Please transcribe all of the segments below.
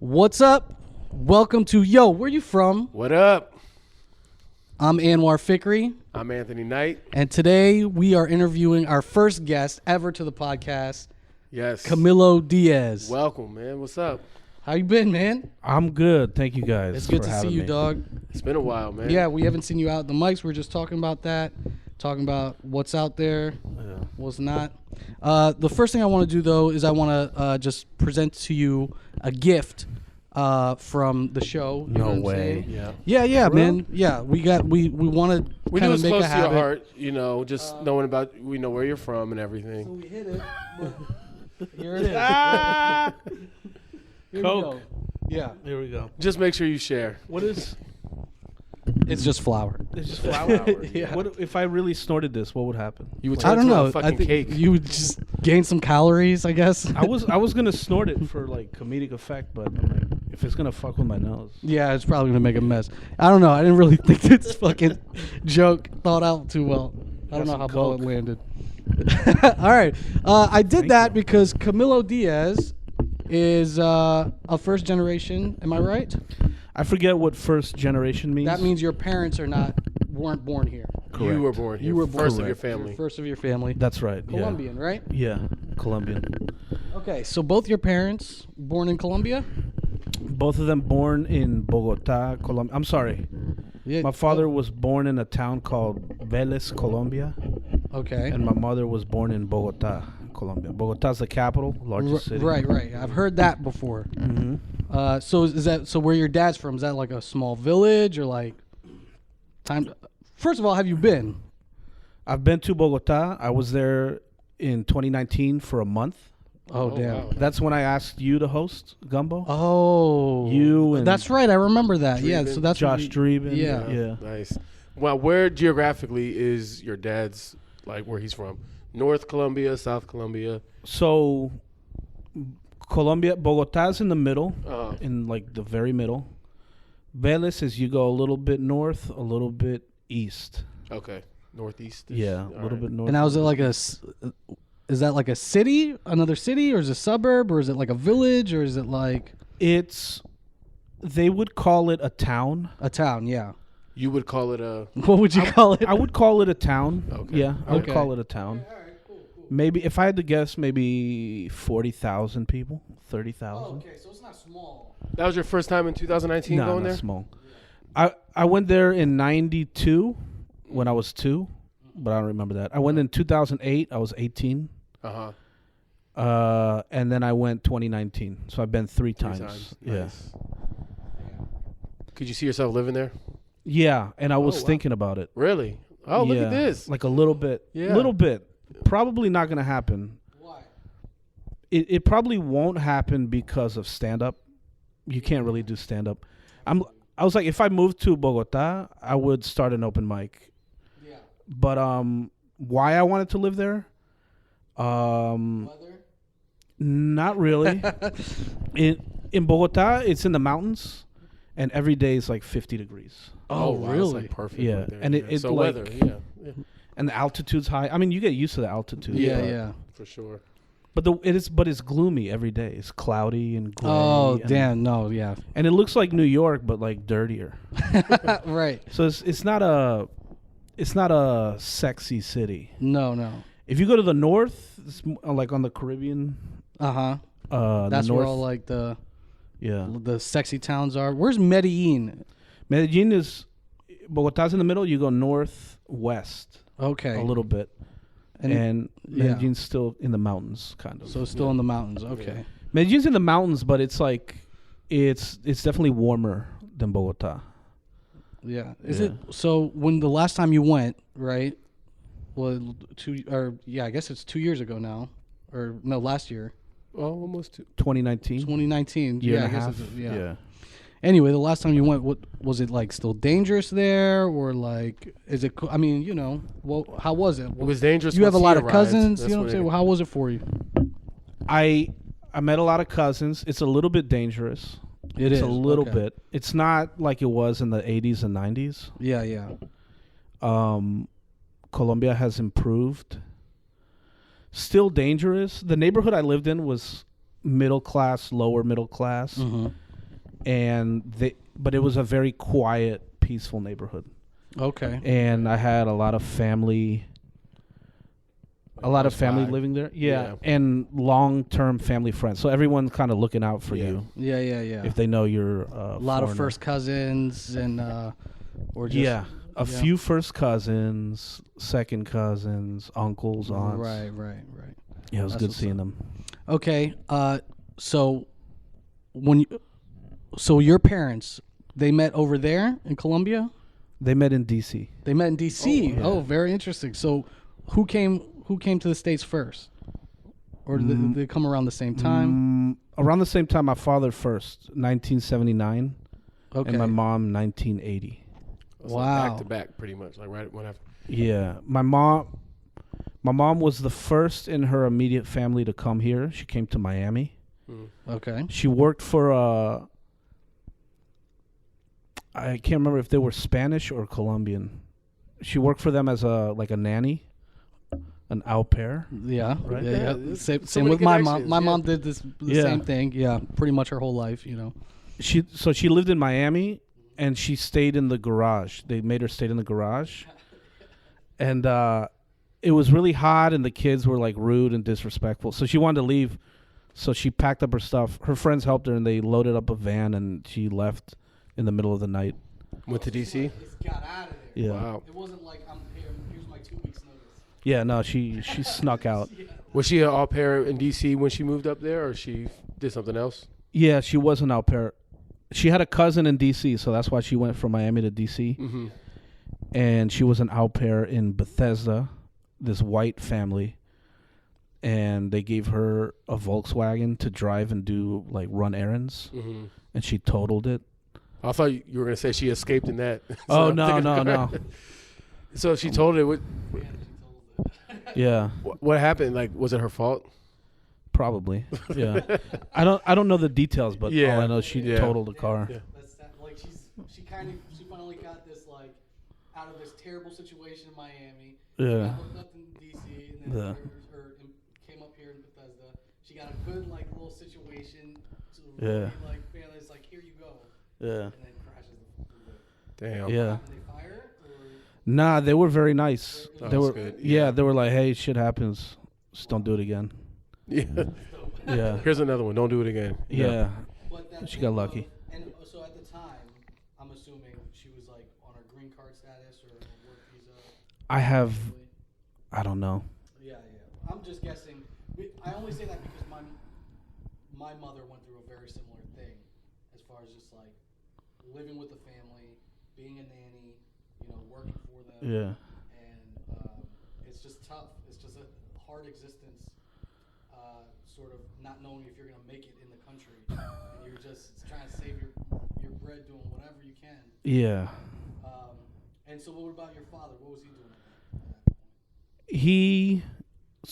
What's up? Welcome to where you from? What up? I'm Anwar Fikri. I'm Anthony Knight. And today we are interviewing our first guest ever to the podcast. Yes. Camilo Diaz. Welcome, man. What's up? How you been, man? I'm good. Thank you guys. It's good for to see having you, me. dog. It's been a while, man. Yeah, we haven't seen you out the mics. We're just talking about that, talking about what's out there, what's not. The first thing I want to do, though, is I want to just present to you a gift from the show. You know No what I'm way. saying? Yeah. Yeah, For man. Yeah, we want to We kind knew of it's make close a to your habit. heart, just knowing about, we know where you're from and everything. So we hit it. Here it is. Here we Coke. go. Yeah, Here we go. Just make sure you share. What is? it's just flour. It's just flour hour. Yeah. What if I really snorted this? What would happen? You would I turn don't into a know. I fucking think cake. you would just gain some calories, I guess. I was gonna snort it for like comedic effect, but I'm like, if it's gonna fuck with my nose. Yeah, it's probably gonna make a mess. I don't know. I didn't really think this fucking joke thought out too well. I don't know Got how some well it Coke. landed. All right, I did Thank that you. because Camilo Diaz is a first generation. Am I right? I forget what first generation means. That means your parents weren't born here. Correct. You were born here. You were born first of your Correct. family. First of your family. That's right. Colombian, right? Yeah. Colombian. Okay, so both your parents born in Colombia? Both of them born in Bogota, Colombia. I'm sorry. Yeah. My father was born in a town called Vélez, Colombia, Okay. and my mother was born in Bogota, Colombia. Bogota's the capital, largest city. Right. I've heard that before. Mm-hmm. So is that where your dad's from? Is that like a small village or like time? First of all, have you been? I've been to Bogota. I was there in 2019 for a month. Oh, damn. wow. That's when I asked you to host Gumbo. Oh, You and that's right. I remember that. Yeah. Dreeben. So that's what Josh you- Dreeben. Yeah. Yeah. Nice. Well, where geographically is your dad's, like, where he's from? North Colombia, South Colombia? So, Colombia, Bogota's in the middle, Uh, in like the very middle. Vélez is you go a little bit north, a little bit east. okay. Northeast? Yeah, a little bit north. And now is it like is that like a city, another city, or is it a suburb, or is it like a village, or is it like They would call it a town. a town? Yeah. You would call it a... What would you call it? I would call it a town. Okay. Yeah, I would Okay. call it a town. Maybe if I had to guess, maybe 40,000 people, 30,000. So it's not small. That was your first time in 2019 No, going not there? small. I went there in '92 when I was 2, but I don't remember that. I went in 2008. I was 18. Uh-huh. And then I went 2019. So I've been three times. Yeah. Nice. Could you see yourself living there? Yeah, and I was wow. thinking about it. Really? Oh, look Yeah, at this. Like a little bit. Yeah. Little bit. Probably not going to happen. Why? It probably won't happen because of stand-up. You can't really do stand-up. I was like, if I moved to Bogota, I would start an open mic. Yeah. But why I wanted to live there? Weather. Not really. in Bogota, it's in the mountains, and every day is like 50 degrees. Oh, wow, that's, really? like, perfect. Yeah, right there. and it so like- weather, yeah, And the altitude's high. I mean, you get used to the altitude. Yeah, but- yeah. for sure. But it's gloomy every day. It's cloudy and gray. Oh, and, damn. No, yeah. And it looks like New York, but like dirtier. Right. So it's not a sexy city. No. If you go to the north, it's like on the Caribbean. Uh-huh. The That's north, where all like the sexy towns are. Where's Medellin? Medellin is Bogota's in the middle. You go northwest Okay. a little bit, and yeah. Medellin's still in the mountains, kind of. So it's still in the mountains. Okay. Medellin's in the mountains, but it's like it's definitely warmer than Bogota. Yeah. Is Yeah. it so when the last time you went, right? Well, I guess it's 2 years ago now. Or no, last year. Oh, almost two. 2019. 2019. Year yeah, and I a guess half. it's, yeah. Anyway, the last time you went, what was it like? Still dangerous there, or like is it? I mean, well, how was it? It was dangerous. You have a once lot he of arrived. cousins. That's You know what I'm when saying? it- Well, how was it for you? I met a lot of cousins. It's a little bit dangerous. It's a little okay. bit. It's not like it was in the 80s and 90s. Yeah. Colombia has improved. Still dangerous. The neighborhood I lived in was middle class, lower middle class. Mm-hmm. but it was a very quiet, peaceful neighborhood. Okay. And I had a lot of family. Living there. Yeah. And long-term family friends. So everyone's kind of looking out for you. Yeah. If they know you're a lot of first cousins and or just a few first cousins, second cousins, uncles, aunts. Right. Yeah, it was good seeing them. Okay. So your parents, they met over there in Colombia? They met in D.C. They met in D.C. Oh, yeah. Very interesting. So who came to the States first? Or did they come around the same time? Around the same time, my father first, 1979. Okay. And my mom, 1980. Wow. Like back to back, pretty much, like right one after. Yeah, my mom was the first in her immediate family to come here. She came to Miami. Okay. She worked for I can't remember if they were Spanish or Colombian. She worked for them as a nanny, an au pair. Yeah. Right? Yeah. So Same many with my mom. connections, My mom did the same thing. Yeah, pretty much her whole life, She lived in Miami, and she stayed in the garage. They made her stay in the garage, and it was really hot, and the kids were like rude and disrespectful. So she wanted to leave. So she packed up her stuff. Her friends helped her, and they loaded up a van, and she left in the middle of the night. Went to D.C. Got out of there. Yeah. Wow. It wasn't like here's my 2 weeks notice. Yeah, no, she snuck out. Was she an au pair in D.C. when she moved up there, or she did something else? Yeah, she was an au pair. She had a cousin in D.C., so that's why she went from Miami to D.C. Mm-hmm. And she was an au pair in Bethesda, this white family. And they gave her a Volkswagen to drive and do, run errands. Mm-hmm. And she totaled it. I thought you were going to say she escaped in that. Oh, no. So she told it. Yeah. What happened? Was it her fault? Probably. Yeah. I don't know the details, but all I know is she totaled the car. Yeah. She finally got this out of this terrible situation in Miami. Yeah. She got hooked up in DC and then came up here in Bethesda. She got a good little situation. Really, family's here you go. Yeah. And then crashes the Damn. Yeah. Did they fire her, or? Nah, they were very nice. Oh, they that's were good. Yeah, they were like, "Hey, shit happens. Just don't do it again." Yeah. Yeah. Here's another one. Don't do it again. Yeah. But She got lucky. And so at the time, I'm assuming she was on her green card status or a work visa. I don't know. Yeah. I'm just guessing. I only say that because my mother went through a very similar thing, as far as just living with the family, being a nanny, working for them. Yeah. And it's just tough. It's just a hard existence. Sort of not knowing if you're gonna make it in the country, and you're just trying to save your bread, doing whatever you can. Yeah. And so, what about your father? What was he doing at that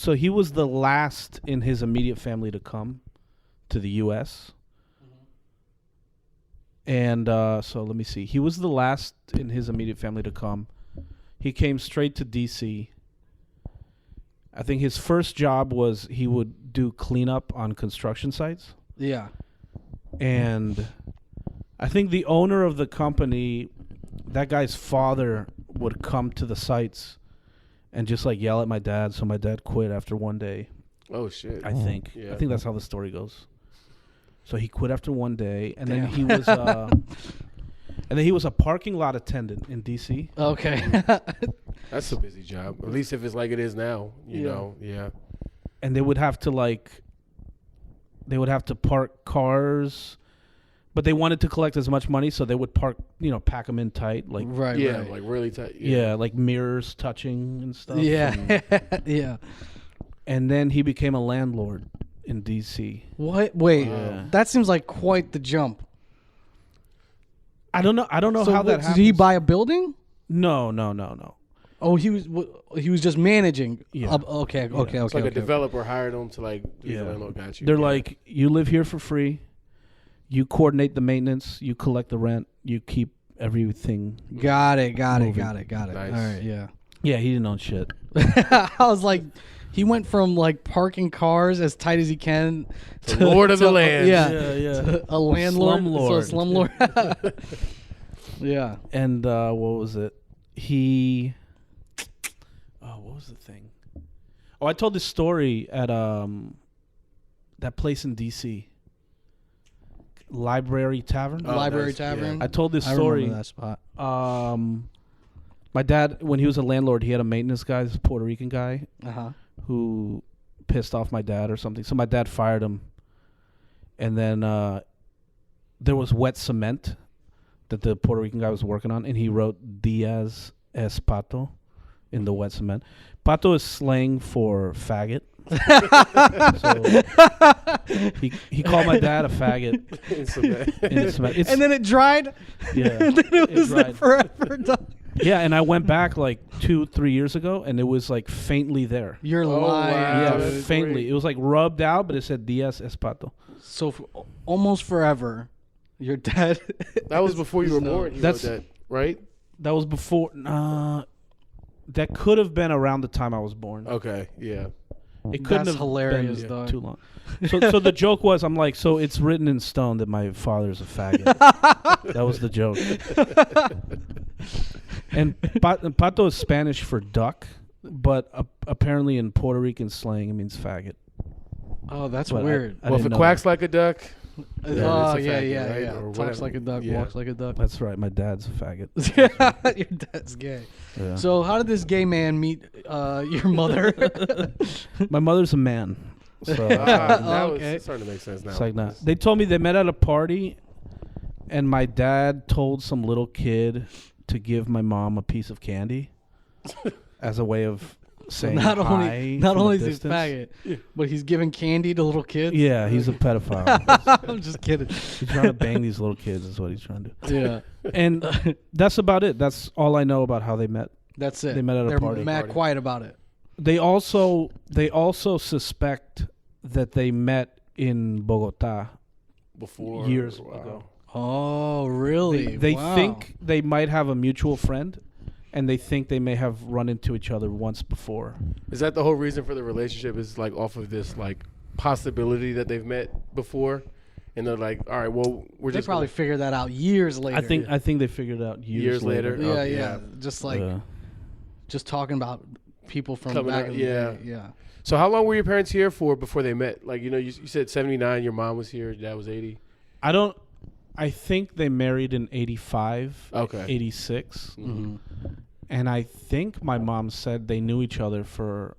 point? He was the last in his immediate family to come to the U.S. And so let me see. He was the last in his immediate family to come. He came straight to D.C. I think his first job was he would do cleanup on construction sites. Yeah. And I think the owner of the company, that guy's father, would come to the sites and just yell at my dad. So my dad quit after one day. Oh shit. I think. Yeah. I think that's how the story goes. So he quit after one day, and Damn. then he was a parking lot attendant in DC. Okay. That's a busy job. At least if it's like it is now, you Yeah. know. Yeah. And they would have to park cars, but they wanted to collect as much money, so they would pack them in tight, right. Yeah, Right. really tight. yeah, like mirrors touching and stuff. Yeah. And, Yeah. and then he became a landlord in DC. What? Wait. Wow. That seems like quite the jump. I don't know So how that did happens. he buy a building? No. Oh, he was just managing. Yeah. Okay. It's like a developer hired them to do Yeah. the landlord. Got you. They're Yeah. like, you live here for free. You coordinate the maintenance. You collect the rent. You keep everything. Got it. Moving. Got it. Nice. All right. Yeah. Yeah, he didn't own shit. I was like, he went from like parking cars as tight as he can The Lord of the Land. Yeah, Yeah. to a landlord, Slumlord. so a slumlord. Yeah. And what was it? What was the thing? Oh, I told this story at that place in D.C. Library Tavern. Oh, Library nice. Tavern. Yeah. I told this I story. remember that spot. My dad, when he was a landlord, he had a maintenance guy, this Puerto Rican guy, who pissed off my dad or something. So my dad fired him. And then there was wet cement that the Puerto Rican guy was working on, and he wrote Diaz es Pato in the wet cement. Pato is slang for faggot. So he called my dad a faggot in cement. And then it dried. Yeah. And then it was dried. forever done. Yeah, and I went back like 2-3 years ago, and it was like faintly there. You're Oh, lying. wow. Yeah, that's faintly. great. It was like rubbed out, but it said Diaz es Pato. So almost forever, your dad. That was before you were No. born. He That's- wrote that, right? That was before. That could have been around the time I was born. Okay, yeah. It couldn't That's have hilarious, been dog. too long. So the joke was, I'm like, so it's written in stone that my father's a faggot. That was the joke. And pato is Spanish for duck, but apparently in Puerto Rican slang it means faggot. Oh, that's But weird. I Well, if didn't it know quacks like a duck, Oh, it's a yeah, faggot, yeah, right? yeah. Or Talks whatever. like a duck, Yeah. walks like a duck. That's right. My dad's a faggot. Your dad's gay. Yeah. So how did this gay man meet your mother? My mother's a man. So now Okay. it's starting to make sense now. it's like that. They told me they met at a party, and my dad told some little kid to give my mom a piece of candy as a way of saying not hi only from a is he a distance. faggot, but he's giving candy to little kids. Yeah, he's a pedophile. I'm just kidding. He's trying to bang these little kids is what he's trying to do. Yeah, And that's about it. That's all I know about how they met. that's it. They met at a They're party. mad quiet about it. They also suspect that they met in Bogota Before years wow. ago. Oh, really? They Wow. think they might have a mutual friend, and they think they may have run into each other once before. Is that the whole reason for the relationship? Is like off of this like possibility that they've met before, and they're like, all right, well, we're They just probably figured that out years later. I think they figured it out years later. later. Yeah, Oh, yeah. yeah. Just like just talking about people from Coming back out, in the yeah. day. Yeah. So how long were your parents here for before they met? Like, you know, you said 79, your mom was here, your dad was 80. I think they married in 85, Okay. 86. Mm-hmm. And I think my mom said they knew each other for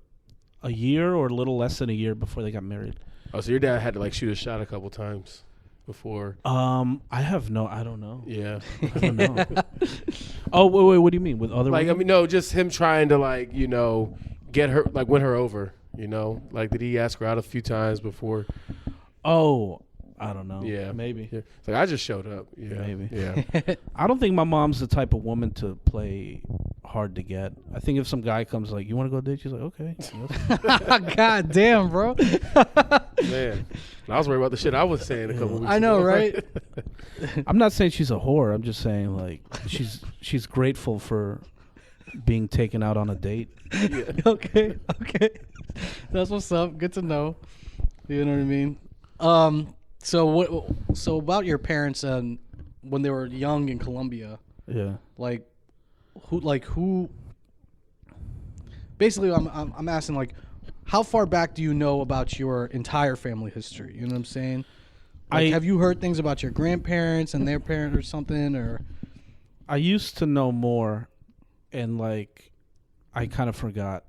a year or a little less than a year before they got married. Oh, so your dad had to like shoot a shot a couple times before. I don't know. Yeah. I don't know. Oh, wait, what do you mean? With other Like, I women? mean, no, just him trying to like, you know, get her, like win her over, you know? Like, did he ask her out a few times before? Oh, I don't know. Yeah. Maybe. Yeah. It's like, I just showed up. Yeah. Maybe. Yeah. I don't think my mom's the type of woman to play hard to get. I think if some guy comes like, you want to go date? She's like, okay. God damn, bro. Man. I was worried about the shit I was saying a couple weeks I know, ago. right? I'm not saying she's a whore. I'm just saying like she's grateful for being taken out on a date. Okay. That's what's up. Good to know. You know what I mean? So about your parents and when they were young in Colombia, Yeah. who basically I'm asking like how far back do you know about your entire family history? You know what I'm saying? Like, have you heard things about your grandparents and their parents or something, or I used to know more, and like I kind of forgot.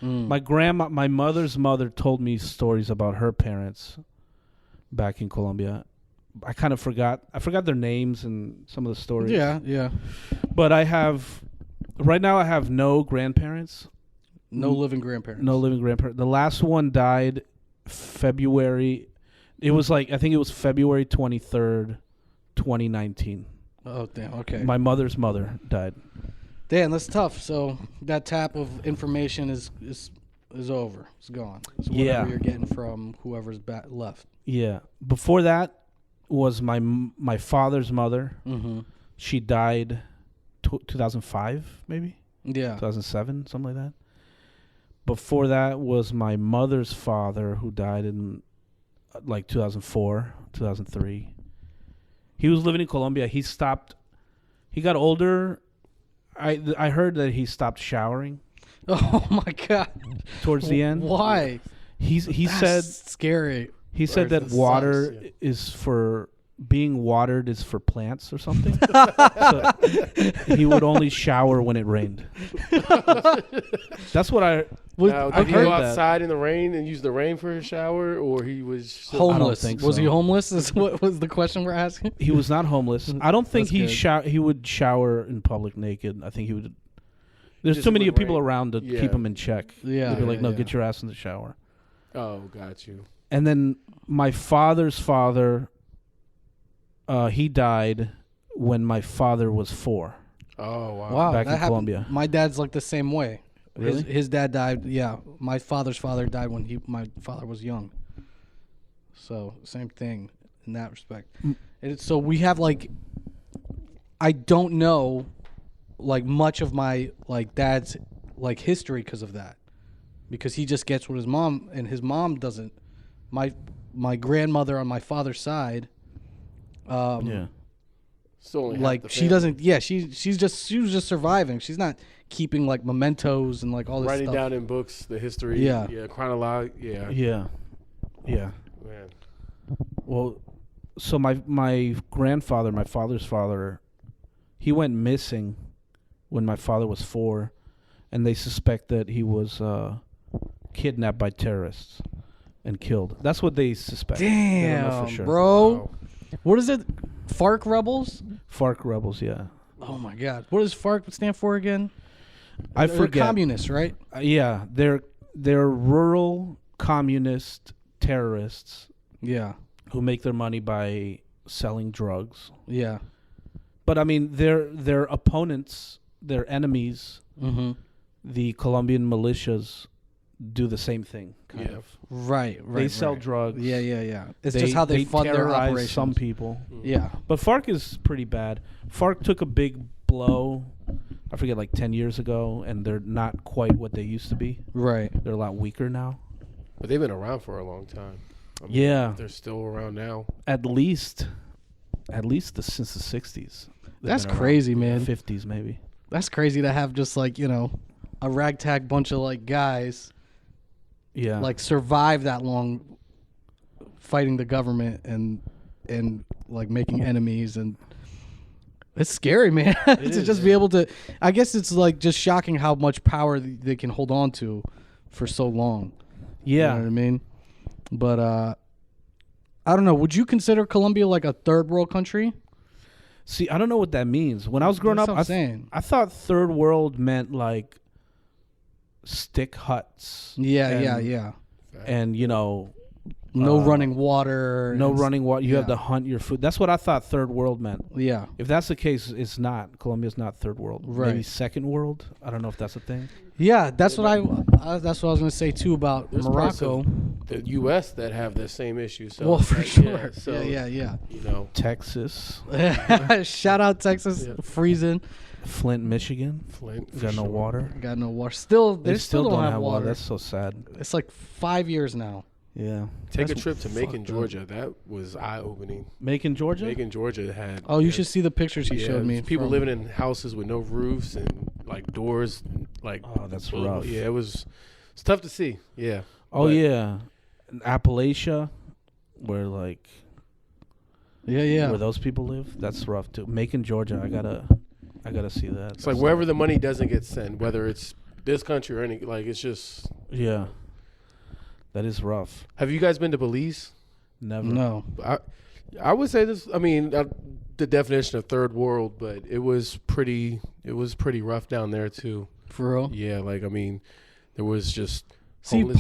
My mother's mother told me stories about her parents back in Colombia. I kind of forgot. I forgot their names and some of the stories. yeah. But I have no grandparents. No living grandparents. No living grandparents. The last one died February. It was like I think it was February 23rd, 2019. Oh damn. Okay. My mother's mother died. Damn, that's tough. So that tap of information is over. It's gone. It's whatever Yeah. you're getting from whoever's left. Yeah. Before that was my father's mother. Mm-hmm. She died 2005 maybe. Yeah. 2007, something like that. before that was my mother's father, who died in like 2004, 2003. He was living in Colombia. He got older. I heard that he stopped showering. Oh my God! Towards the end. Why? He said scary. He said that This water sucks, is for being watered is for plants or something. So he would only shower when it rained. That's what I Now, did he heard go that. outside in the rain and use the rain for his shower, or he was Homeless. think Was so. he homeless? Is what was the question we're asking? He was not homeless. I don't think That's he would shower in public naked. I think he would. There's Just too many would people rain. around to Yeah. keep him in check. Yeah, They'd be like, yeah, no, yeah. get your ass in the shower. Oh, got you. And then my father's father, he died when my father was 4. Oh, wow. Wow, Back that in happened. Colombia. My dad's like the same way. Really? His dad died. Yeah, my father's father died when my father was young. So same thing in that respect. So we have like, I don't know, like much of my like dad's like history because of that, because he just gets with his mom and his mom doesn't. My grandmother on my father's side. Yeah. So only half Like the she family. doesn't. Yeah, she was just surviving. She's not keeping like mementos and like all this Writing stuff. down in books the history. Yeah. Yeah, chronological. Yeah. Yeah. Yeah. Man. Well, so my grandfather, my father's father, he went missing when my father was 4, and they suspect that he was kidnapped by terrorists and killed. That's what they suspect. They don't know Damn, for sure. bro. Wow. What is it? Farc Rebels? Farc Rebels, yeah. Oh my God. What does FARC stand for again? I They're forget. communists, right? Yeah, they're rural communist terrorists Yeah. who make their money by selling drugs. Yeah. But I mean, their opponents, their enemies, Mm-hmm. the Colombian militias, do the same thing. Kind Yeah. of. Right. They sell drugs. Yeah. It's just how they fund their terrorize operations. some people. Yeah. But FARC is pretty bad. FARC took a big blow, I forget, like 10 years ago, and they're not quite what they used to be. Right. They're a lot weaker now. But they've been around for a long time. I mean, Yeah. They're still around now. At least since the 60s. They've That's been around. crazy, man. 50s maybe. That's crazy to have just like, a ragtag bunch of like guys Yeah. like survive that long fighting the government and like making enemies, and it's scary, man. to is, just be able to, I guess it's like just shocking how much power they can hold on to for so long. yeah. You know what I mean? But I don't know, would you consider Colombia like a third world country? See, I don't know what that means. When I was growing That's up, what I'm saying. I thought third world meant like stick huts. Yeah, and, yeah. And No running water. no and running water. You have yeah. to hunt your food. That's what I thought third world meant. Yeah. If that's the case, it's not. Colombia's not third world. Right. Maybe second world. I don't know if that's a thing. Yeah, that's what that's what I was going to say too about There's parts Morocco. of the U.S. that have the same issue. So Well, for like, sure. so, Yeah. You know, Texas, Shout out Texas, Yeah. freezing. Flint, Michigan. Flint. for Got no sure. water. Got no water. Still, They they still don't have water. That's so sad. It's like 5 years now. Yeah. Take That's a trip to Macon, fucked up. Georgia. That was eye-opening. Macon, Georgia. Macon, Georgia had. Oh, you should see the pictures he showed me. People from- living in houses with no roofs and like doors, like. Oh, that's rough. Yeah, it's tough to see. Yeah. Oh But- yeah, in Appalachia, where like Yeah. where those people live. That's rough too. Macon, Georgia. I gotta see that. It's like wherever the money doesn't get sent, whether it's this country or any, like it's just. Yeah. That is rough. Have you guys been to Belize? Never. No. I would say this. I mean, the definition of third world, but it was pretty rough down there too. For real? Yeah, like I mean, there was just. See, homeless-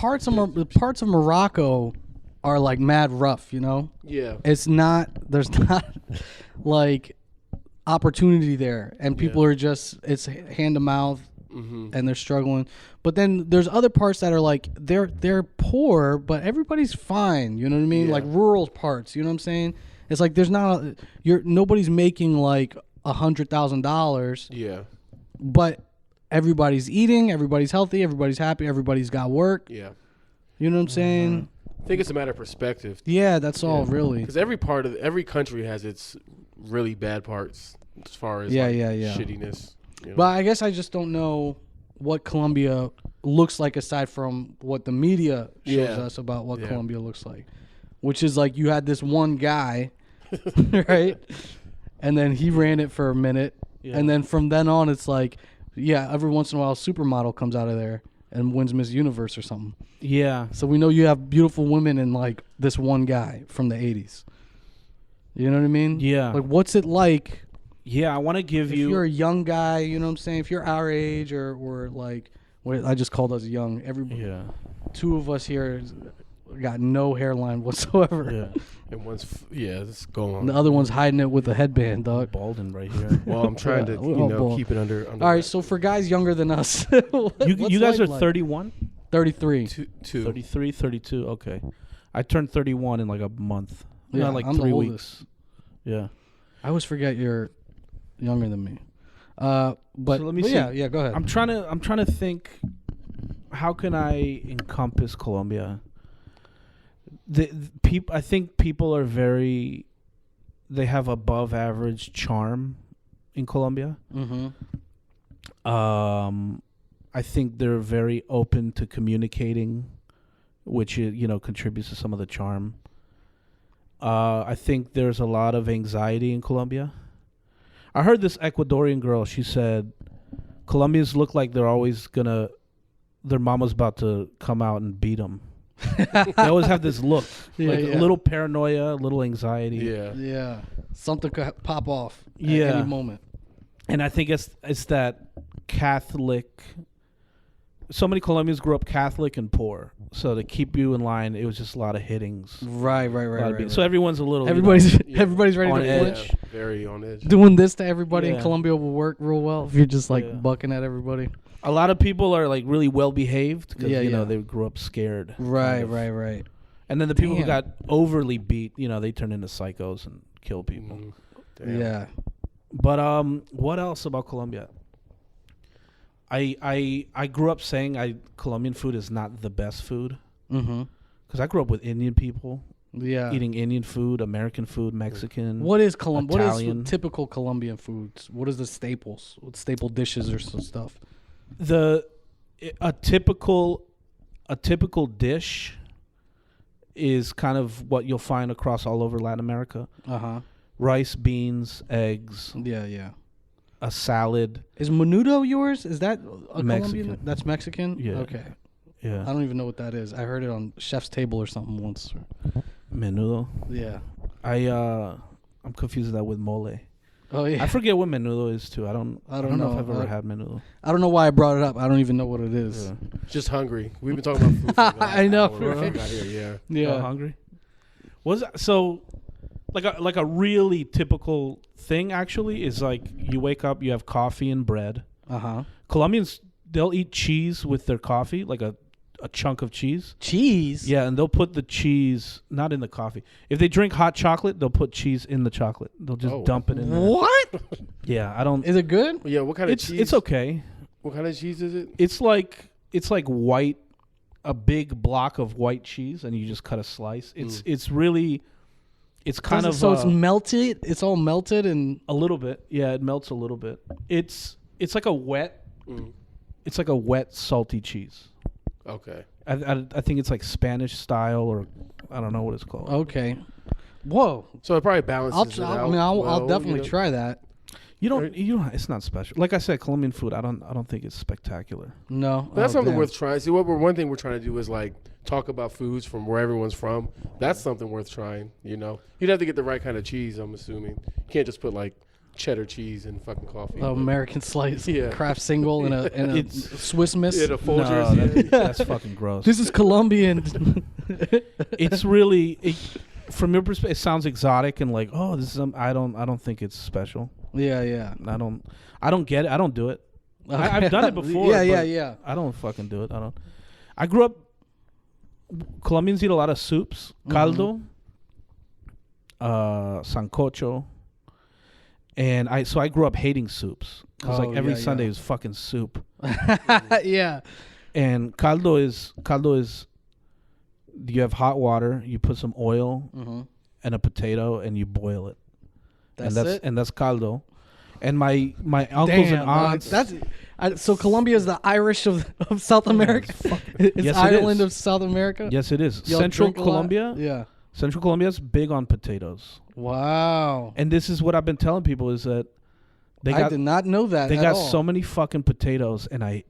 parts of Morocco are like mad rough, Yeah. It's not, there's not like opportunity there, and people are just, it's hand to mouth. Mm-hmm. And they're struggling, but then there's other parts that are like they're poor, but everybody's fine. You know what I mean? Yeah. Like rural parts. You know what I'm saying? It's like there's not nobody's making like $100,000, Yeah. but everybody's eating, everybody's healthy, everybody's happy, everybody's got work. Yeah. You know what I'm saying? I think it's a matter of perspective. Yeah, that's all really. Because every country has its really bad parts as far as shittiness. You know? But I guess I just don't know what Colombia looks like aside from what the media shows us about what Colombia looks like, which is like you had this one guy, right? And then he ran it for a minute. Yeah. And then from then on, it's like, every once in a while, a supermodel comes out of there and wins Miss Universe or something. Yeah. So we know you have beautiful women and like this one guy from the 80s. You know what I mean? Yeah. Like, what's it like? Yeah, I want to give you... If you're a young guy, you know what I'm saying? If you're our age or like... I just called us young. Two of us here got no hairline whatsoever. Yeah. And one's... it's going on. The other one's hiding it with a headband, dog. Balding right here. Well, I'm trying to, keep it under all right, so for guys younger than us... you guys are 31? 33. 33, 32, okay. I turned 31 in like a month. Yeah, like I'm 3 the weeks. oldest. Yeah. I always forget you're younger than me. But so let me see. Yeah, go ahead. I'm trying to think, how can I encompass Colombia? I think people are they have above average charm in Colombia. Mm-hmm. I think they're very open to communicating, which contributes to some of the charm. I think there's a lot of anxiety in Colombia. I heard this Ecuadorian girl, she said, Colombians look like they're always their mama's about to come out and beat them. They always have this look, a little paranoia, a little anxiety. Yeah. Something could pop off at any moment. And I think it's that Catholic. So many Colombians grew up Catholic and poor. So to keep you in line, it was just a lot of hittings. Right. So everyone's a little... Everybody's ready on to edge. flinch. Very on edge. Doing this to everybody in Colombia will work real well if you're just bucking at everybody. A lot of people are like really well behaved because they grew up scared. Right. And then the people who got overly beat, they turn into psychos and kill people. Yeah. But what else about Colombia? I grew up saying Colombian food is not the best food. Mm-hmm. Because I grew up with Indian people. Yeah. Eating Indian food, American food, Mexican. What is Italian. What is typical Colombian foods? What is the staples? What staple dishes or some stuff? A typical dish is kind of what you'll find across all over Latin America. Uh-huh. Rice, beans, eggs. Yeah. A salad. Is menudo yours? Is that a Mexican? Colombian? That's Mexican? Yeah. Okay. Yeah. I don't even know what that is. I heard it on Chef's Table or something once. Menudo. Yeah. I'm confusing that with mole. Oh yeah. I forget what menudo is too. I don't know if I've ever had menudo. I don't know why I brought it up. I don't even know what it is. Yeah. Just hungry. We've been talking about food for the last I know. hour. Right? Got here, Yeah. Hungry. Was that, so like a really typical thing actually is like you wake up, you have coffee and bread. Uh-huh. Colombians, they'll eat cheese with their coffee, like a chunk of cheese. Cheese? Yeah, and they'll put the cheese not in the coffee. If they drink hot chocolate, they'll put cheese in the chocolate. They'll just dump it in there. What? Yeah, I don't. Is it good? Yeah, what kind of cheese? It's okay. What kind of cheese is it? It's like white, a big block of white cheese, and you just cut a slice. It's really, it's kind of so it's melted. It's all melted and a little bit. Yeah, it melts a little bit. It's like a wet. It's like a wet salty cheese. Okay. I think it's like Spanish style, or I don't know what it's called. Okay. Whoa. So it probably balances it out. I'll definitely try that. You don't. It's not special. Like I said, Colombian food. I don't think it's spectacular. No. But that's something worth trying. See, one thing we're trying to do is like talk about foods from where everyone's from. That's something worth trying. You'd have to get the right kind of cheese. I'm assuming you can't just put like cheddar cheese and fucking coffee. American slice, Kraft single, and a Swiss Miss. Yeah, the Folgers. That's fucking gross. This is Colombian. It's really, from your perspective, it sounds exotic and like, oh, this is. I don't think it's special. Yeah. I don't get it. I don't do it. I've done it before. Yeah. I don't fucking do it. I grew up. Colombians eat a lot of soups, caldo, sancocho. And I grew up hating soups because like every Sunday was fucking soup. Yeah. And caldo is you have hot water, you put some oil and a potato, and you boil it. And that's caldo. And my uncles and aunts. So Colombia is the Irish of South America. It's Yes, Ireland it is. of South America. Yes, it is. Y'all Central drink a lot? Colombia. Yeah. Central Colombia is big on potatoes. Wow. And this is what I've been telling people is that I did not know that. they at got all. so many fucking potatoes, and I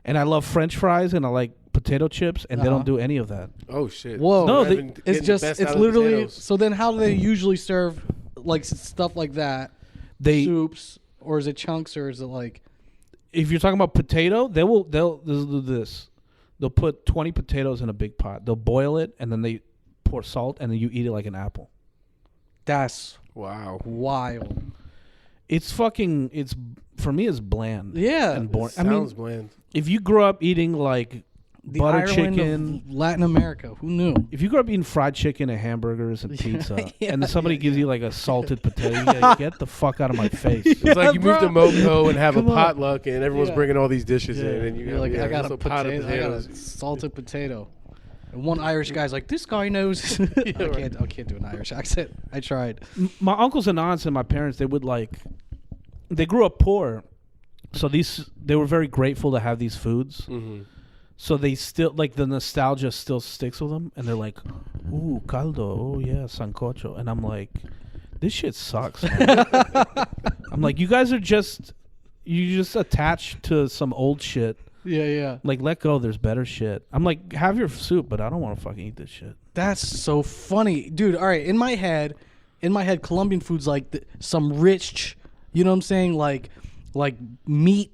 love French fries, and I like potato chips, and they don't do any of that. Oh shit! Whoa. No, It's literally. So then, how do they usually serve like stuff like that? Soups, or is it chunks, or is it like? If you're talking about potato, they'll do this. They'll put 20 potatoes in a big pot. They'll boil it, and then they pour salt, and then you eat it like an apple. That's wow, wild. It's for me, it's bland. Yeah, and boring. Sounds bland. If you grew up eating like the butter Ireland chicken, of Latin America, who knew? if you grew up eating fried chicken and hamburgers and pizza, Yeah, and then somebody gives you like a salted potato, you gotta get the fuck out of my face. It's like you move to Moco and have Come a on. potluck, and everyone's bringing all these dishes in, and You're like, I got a pot of potato, I got a potatoes. salted potato. And one Irish guy's like, this guy knows. I can't do an Irish accent. I tried. My uncles and aunts and my parents, they grew up poor, so they were very grateful to have these foods. Mm-hmm. So they still like the nostalgia still sticks with them, and they're like, "Ooh, caldo, oh yeah, sancocho," and I'm like, "This shit sucks." Man. I'm like, "You guys are just attached to some old shit. Yeah. Like, let go. There's better shit." I'm like, "Have your soup, but I don't want to fucking eat this shit." That's so funny, dude. All right, in my head, Colombian food's like some rich, you know what I'm saying, like meat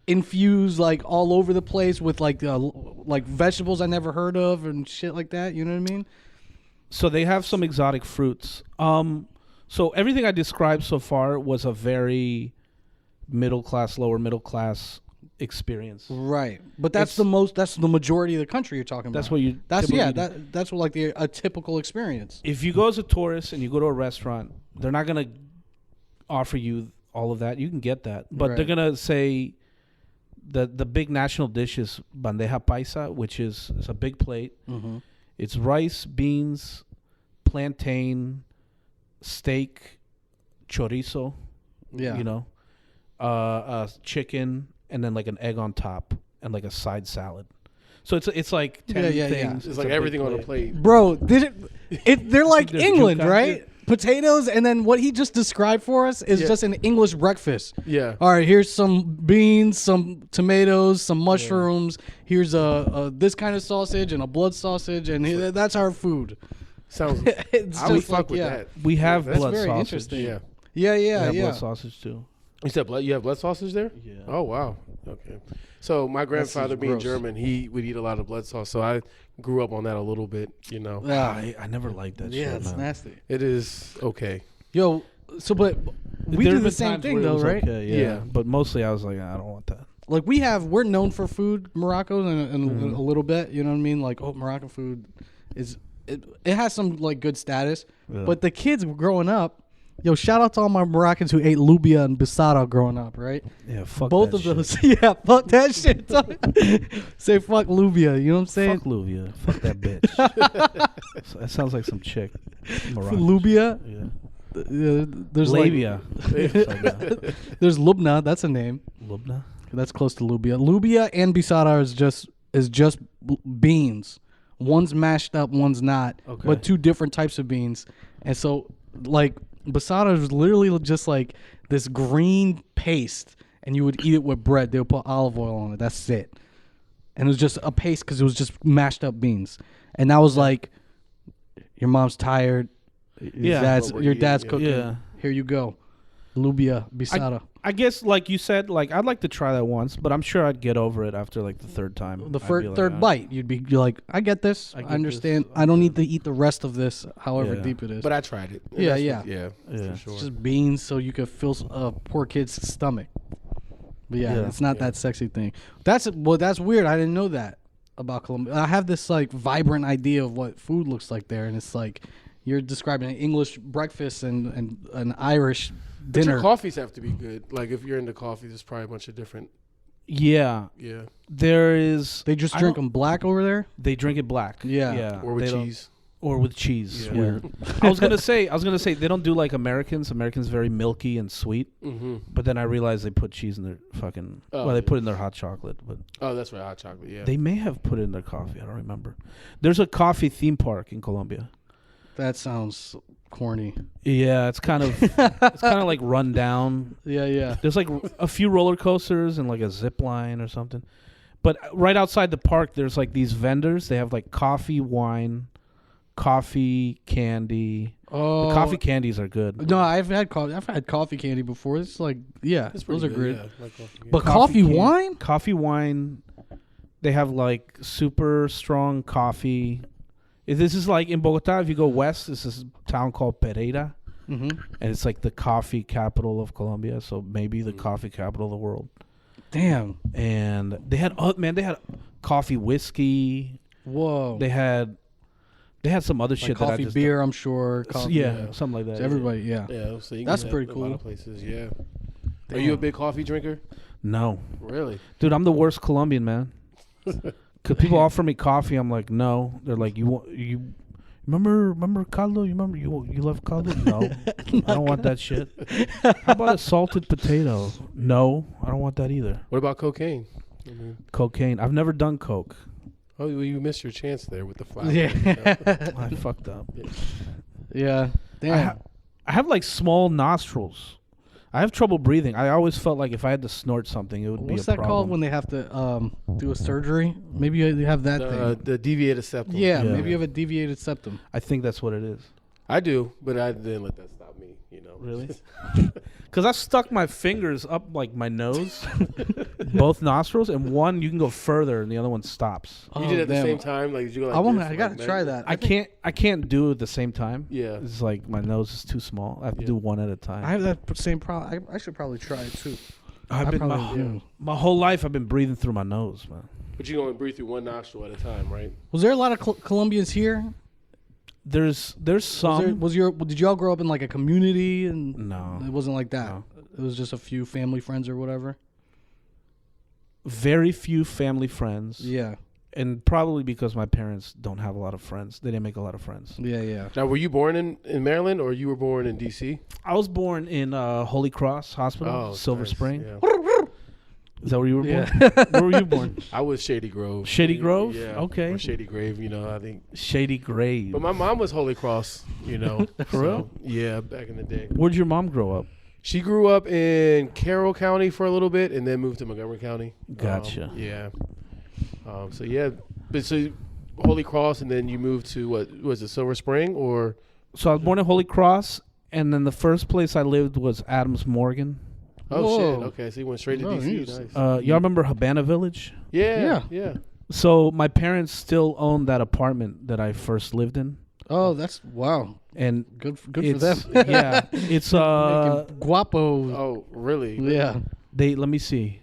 infused like all over the place with like vegetables I never heard of and shit like that. You know what I mean? So they have some exotic fruits. So everything I described so far was a very middle class, lower middle class experience. Right, but that's the majority of the country you're talking about. That's what like a typical experience. If you go as a tourist and you go to a restaurant, they're not gonna offer you all of that. You can get that, but they're gonna say that the big national dish is bandeja paisa, which is a big plate. Mm-hmm. It's rice, beans, plantain, steak, chorizo. Yeah, you know, chicken, and then like an egg on top, and like a side salad. So it's like 10 things. It's like everything on a plate. Bro, they're like There's England, juca. right? Potatoes, and then what he just described for us is just an English breakfast. Yeah. All right, here's some beans, some tomatoes, some mushrooms. Here's a this kind of sausage and a blood sausage, and that's our food. Sounds. It's I would just fuck like, with yeah. that. We have That's blood very sausage. interesting. Yeah. Yeah, We yeah, have yeah. blood sausage too. You said blood. You have blood sausage there? Yeah. Oh wow. Okay. So my grandfather being gross. German, he would eat a lot of blood sauce. So I grew up on that a little bit. You know. I never liked that shit. Yeah, it's man. nasty. It is okay. Yo, so but we There do have the been same times thing where it though, was right? okay, yeah. Yeah. But mostly I was like, I don't want that. Like we're known for food, Morocco, and a little bit. You know what I mean? Like, Moroccan food it has some like good status. Yeah. But the kids growing up, yo, shout out to all my Moroccans who ate lubia and bisara growing up, right? Yeah, fuck Both that of shit. those. Yeah, fuck that shit. Say fuck lubia. You know what I'm saying? Fuck Luvia. Fuck that bitch. So that sounds like some chick. Moroccan. Lubia. Yeah. There's Labia. there's Lubna. That's a name. Lubna. That's close to lubia. Lubia and bisara is just beans. One's mashed up, one's not. Okay. But two different types of beans. And so, like, bisara is literally just like this green paste, and you would eat it with bread. They would put olive oil on it. That's it. And it was just a paste because it was just mashed up beans. And that was like, your mom's tired. Yeah. Your dad's Yeah. cooking. Yeah. Here you go. Lubia, bisara. I guess, like you said, like I'd like to try that once, but I'm sure I'd get over it after like the third time. The I'd be like, third bite, you're like, I get this. I get understand. this. I don't need to eat the rest of this, however Yeah. deep it is. But I tried it. And Yeah, that's yeah. what- yeah. Yeah. For sure. It's just beans so you could fill a poor kid's stomach. But yeah, Yeah. it's not that sexy thing. That's weird. I didn't know that about Colombia. I have this like vibrant idea of what food looks like there, and it's like You're describing an English breakfast and an Irish But dinner. your coffees have to be good. Like if you're into coffee, there's probably a bunch of different. Yeah. Yeah. There is. They just I drink don't- them black over there. They drink it black. Yeah. Or with They don't- cheese. Or with cheese. Yeah. Weird. I was gonna say they don't do like Americans. Americans very milky and sweet. Mm-hmm. But then I realized they put cheese in their fucking. Oh, well, they yeah. put it in their hot chocolate, but Oh, that's right. Hot chocolate. Yeah. they may have put it in their coffee. I don't remember. There's a coffee theme park in Colombia. That sounds corny. Yeah, it's kind of like run down. Yeah. There's like a few roller coasters and like a zip line or something. But right outside the park, there's like these vendors. They have like coffee, wine, coffee, candy. Oh, The coffee candies are good. No, I've had coffee candy before. It's like That's those pretty are good, great. yeah. Like coffee, yeah. But coffee candy- wine? Coffee wine. They have like super strong coffee. If this is like in Bogota, if you go west, this is a town called Pereira. Mm-hmm. And it's like the coffee capital of Colombia. So maybe the coffee capital of the world. Damn. And they had coffee whiskey. Whoa. They had some other like shit that I coffee just beer, I'm sure. Coffee, yeah, something like that. Everybody, yeah. Yeah, so you can That's get pretty that in a lot cool. of places, yeah. Damn. Are you a big coffee drinker? No, Really? dude, I'm the worst Colombian, man. Cause people offer me coffee, I'm like, no. They're like, you remember caldo? You love caldo? No, I don't want that shit. How about a salted potato? No, I don't want that either. What about cocaine? I mean, Cocaine. I've never done coke. oh, well, you missed your chance there with the flower. Yeah. I fucked up. Yeah. Damn. I have like small nostrils. I have trouble breathing. I always felt like if I had to snort something, it would be a What's that problem. called when they have to do a surgery? Maybe you have that thing. The deviated septum. Yeah, Yeah. maybe you have a deviated septum. I think that's what it is. I do, but I didn't let that stop me, you know. Really? Because I stuck my fingers up like my nose, both nostrils, and one you can go further, and the other one stops. You did it at the damn. same time? Like, did you go like I want. this, I gotta like, try that. I can't do it at the same time. Yeah. It's like my nose is too small. I have to Yeah. do one at a time. I have that same problem. I should probably try it too. I've I been probably do. my whole life I've been breathing through my nose, man. But you only breathe through one nostril at a time, right? Was there a lot of Colombians here? There's some. Did you all grow up in like a community and No. it wasn't like that? No. It was just a few family friends or whatever. Very few family friends. Yeah. And probably because my parents don't have a lot of friends. They didn't make a lot of friends. Yeah. Now, were you born in Maryland or you were born in D.C.? I was born in Holy Cross Hospital, Silver nice, Spring. yeah. Is that where you were born? Yeah. Where were you born? I was Shady Grove. Shady Grove? Yeah. Okay. Or Shady Grave, you know, I think. Shady Grave. But my mom was Holy Cross, you know. For real? Yeah, back in the day. Where'd your mom grow up? She grew up in Carroll County for a little bit and then moved to Montgomery County. Gotcha. Yeah. So, yeah. But so Holy Cross and then you moved to, what, was it Silver Spring or? So I was born in Holy Cross, and then the first place I lived was Adams Morgan. Oh, Whoa. shit. Okay, so you went straight to Oh, D.C. nice. Nice. Y'all remember Habana Village? Yeah. So my parents still own that apartment that I first lived in. Oh, that's wow. And Good for it's, them. yeah, it's Making guapo. Oh, really? Yeah. let me see.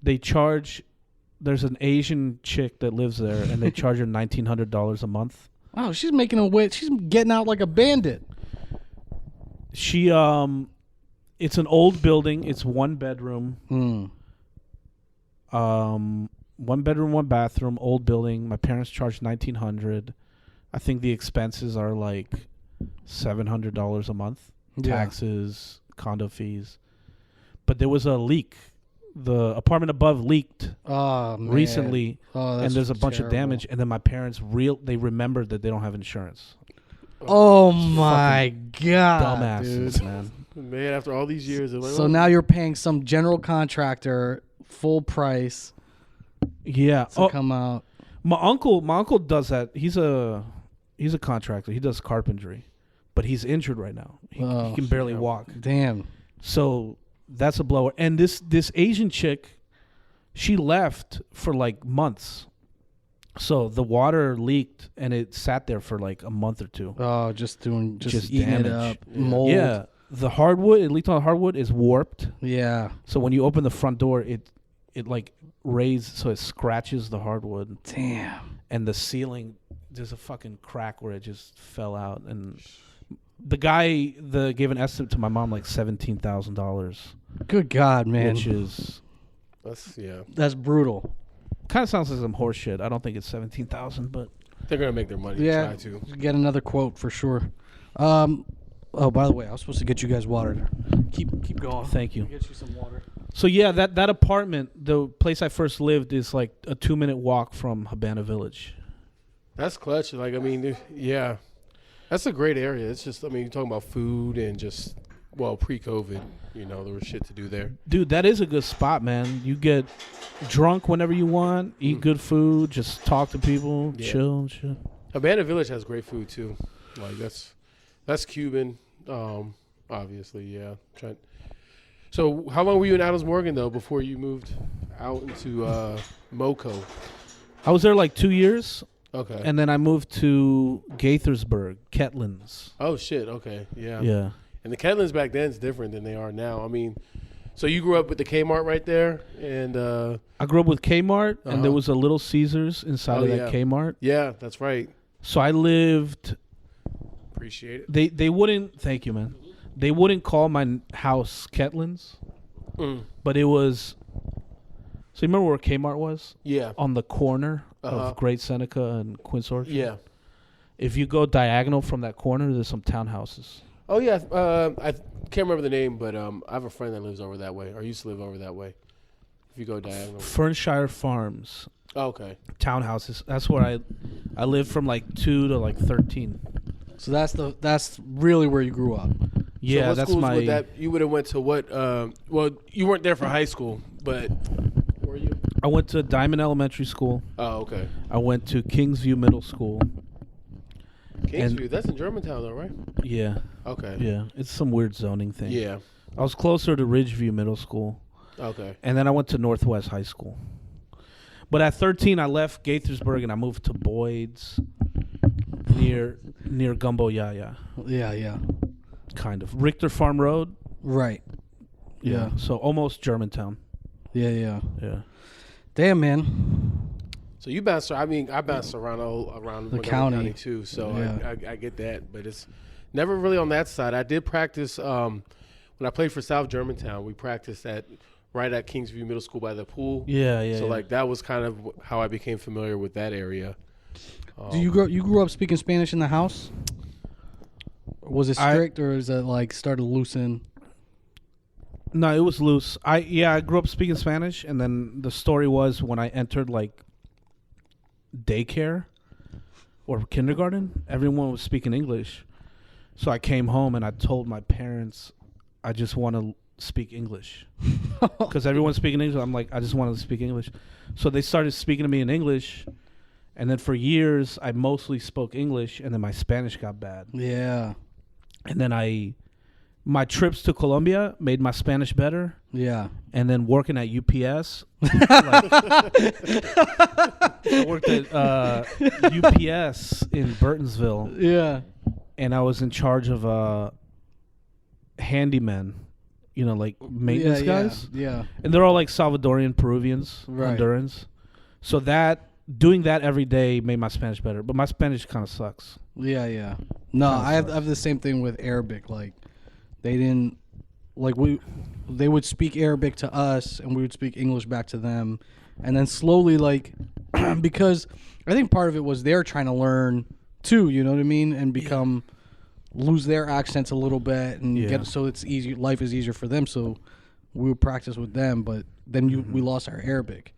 They charge. There's an Asian chick that lives there, and they charge her $1,900 a month. Wow, she's making a way. She's getting out like a bandit. She it's an old building. It's one bedroom. One bedroom, one bathroom, old building. My parents charged $1,900. I think the expenses are like $700 a month. Yeah. Taxes, condo fees. But there was a leak. The apartment above leaked Oh man. recently, Oh, and that's there's a bunch of terrible. damage. And then my parents they remembered that they don't have insurance. Oh my god, Dumbasses, dude. man. Man, after all these years, they're like, So oh, now you're paying some general contractor full price Yeah. to come out. My uncle does that. He's a contractor. He does carpentry, but he's injured right now. He can barely walk. Damn. So that's a blower. And this Asian chick, she left for like months. So the water leaked and it sat there for like a month or two. Oh, just eating damage. it up. Yeah. Mold. Yeah. The hardwood, it leaked on the hardwood, is warped. Yeah. So when you open the front door, it like raised, so it scratches the hardwood. Damn. And the ceiling there's a fucking crack where it just fell out, and the guy gave an estimate to my mom like $17,000, Good God, man. which is That's brutal. kind of sounds like some horse shit. I don't think it's 17,000, but They're gonna make their money. Yeah. Try to. Get another quote for sure. Oh, by the way, I was supposed to get you guys water. Keep going. thank you. Get you some water. So yeah, that apartment, the place I first lived, is like a 2-minute walk from Habana Village. That's clutch. Like, I mean, yeah, that's a great area. It's just, I mean, you're talking about food and just, well, pre-COVID, you know, there was shit to do there. Dude, that is a good spot, man. You get drunk whenever you want, eat good food, just talk to people, chill and shit. Habana Village has great food too. Like that's Cuban, obviously. Yeah. So how long were you in Adams Morgan though before you moved out into Moco? I was there like 2 years. Okay. And then I moved to Gaithersburg, Ketlands. Oh shit. Okay. Yeah. Yeah. And the Ketlands back then is different than they are now. I mean, so you grew up with the Kmart right there, and I grew up with Kmart, and there was a Little Caesars inside of that Kmart. Yeah, that's right. So I lived. Appreciate it. They wouldn't. Thank you, man. They wouldn't call my house Ketlands, but it was. So you remember where Kmart was? Yeah. On the corner of Great Seneca and Quince Orchard. Yeah. If you go diagonal from that corner, there's some townhouses. Oh yeah, I can't remember the name, but I have a friend that lives over that way, or used to live over that way. If you go diagonal. Fernshire Farms. Oh, okay. Townhouses. That's where I lived from like 2 to like 13. So that's really where you grew up. Yeah, so what that's schools my. would that, you would have went to what? Well, you weren't there for high school, but were you? I went to Diamond Elementary School. Oh, okay. I went to Kingsview Middle School. Kingsview, that's in Germantown though, right? Yeah. Okay. Yeah, it's some weird zoning thing. Yeah. I was closer to Ridgeview Middle School. Okay. And then I went to Northwest High School. But at 13, I left Gaithersburg and I moved to Boyd's near Gumbo Yaya. Yeah. Kind of. Richter Farm Road. Right. Yeah. So almost Germantown. Yeah. Yeah. Damn, man. So you bounced. I mean, I bounced around The Montgomery county too. So yeah. I get that, but it's never really on that side. I did practice when I played for South Germantown. We practiced right at Kingsview Middle School by the pool. Yeah. So like that was kind of how I became familiar with that area. Do you grew up speaking Spanish in the house? Was it strict or is it like started to loosen? No, it was loose. I grew up speaking Spanish, and then the story was when I entered like daycare or kindergarten, everyone was speaking English. So I came home and I told my parents, I just want to speak English. Because everyone's speaking English. I'm like, I just want to speak English. So they started speaking to me in English. And then for years, I mostly spoke English. And then my Spanish got bad. Yeah. And then my trips to Colombia made my Spanish better. Yeah. And then working at UPS. I worked at UPS in Burtonsville. Yeah. And I was in charge of handymen, like maintenance guys. Yeah. And they're all like Salvadorian, Peruvians, right. Hondurans. So doing that every day made my Spanish better. But my Spanish kind of sucks. Yeah. No, I have the same thing with Arabic. Like, they didn't, like they would speak Arabic to us and we would speak English back to them. And then slowly, like, because I think part of it was they're trying to learn too, you know what I mean? And lose their accents a little bit and get so it's easy. Life is easier for them. So we would practice with them, but then we lost our Arabic.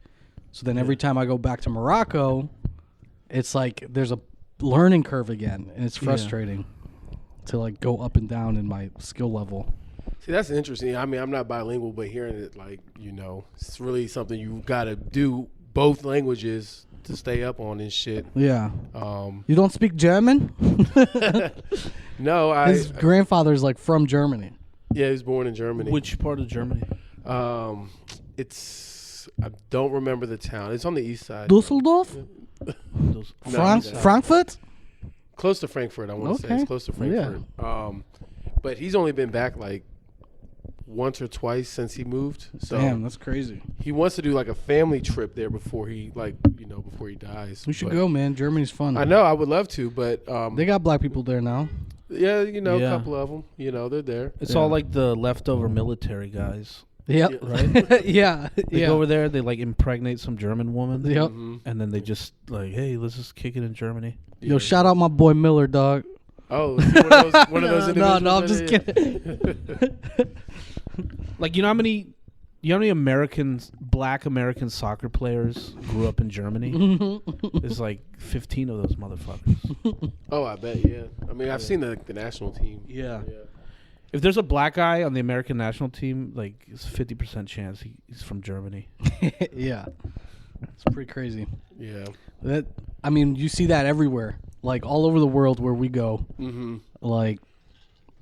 So then every time I go back to Morocco, it's like there's a learning curve again, and it's frustrating to like go up and down in my skill level. See, that's interesting. I mean, I'm not bilingual, but hearing it, like, it's really something you got to do both languages to stay up on and shit. Yeah. You don't speak German? No, his grandfather's like from Germany. Yeah, he was born in Germany. Which part of Germany? I don't remember the town. It's on the east side. Dusseldorf? Frankfurt? Close to Frankfurt, I want to say. It's close to Frankfurt. Yeah. But he's only been back like once or twice since he moved. So Damn, that's crazy. he wants to do like a family trip there before he before he dies. We should go, man. Germany's fun. I know, I would love to, but They got black people there now. yeah, a Yeah. couple of them, they're there. It's all like the leftover military guys. Yep. Right? Yeah. They Yeah. go over there, they like impregnate some German woman. Yep. Mhm. And then they just like, hey, let's just kick it in Germany. Yo, shout out my boy Miller, dog. Oh, is he one of those No, individuals? I'm just kidding. Like, you know how many black American soccer players grew up in Germany? There's like 15 of those motherfuckers. Oh, I bet, yeah. I mean, I've seen the national team. Yeah. If there's a black guy on the American national team, like, it's 50% chance he's from Germany. Yeah. It's pretty crazy. Yeah. I mean, you see that everywhere. Like all over the world where we go. Mm-hmm. Like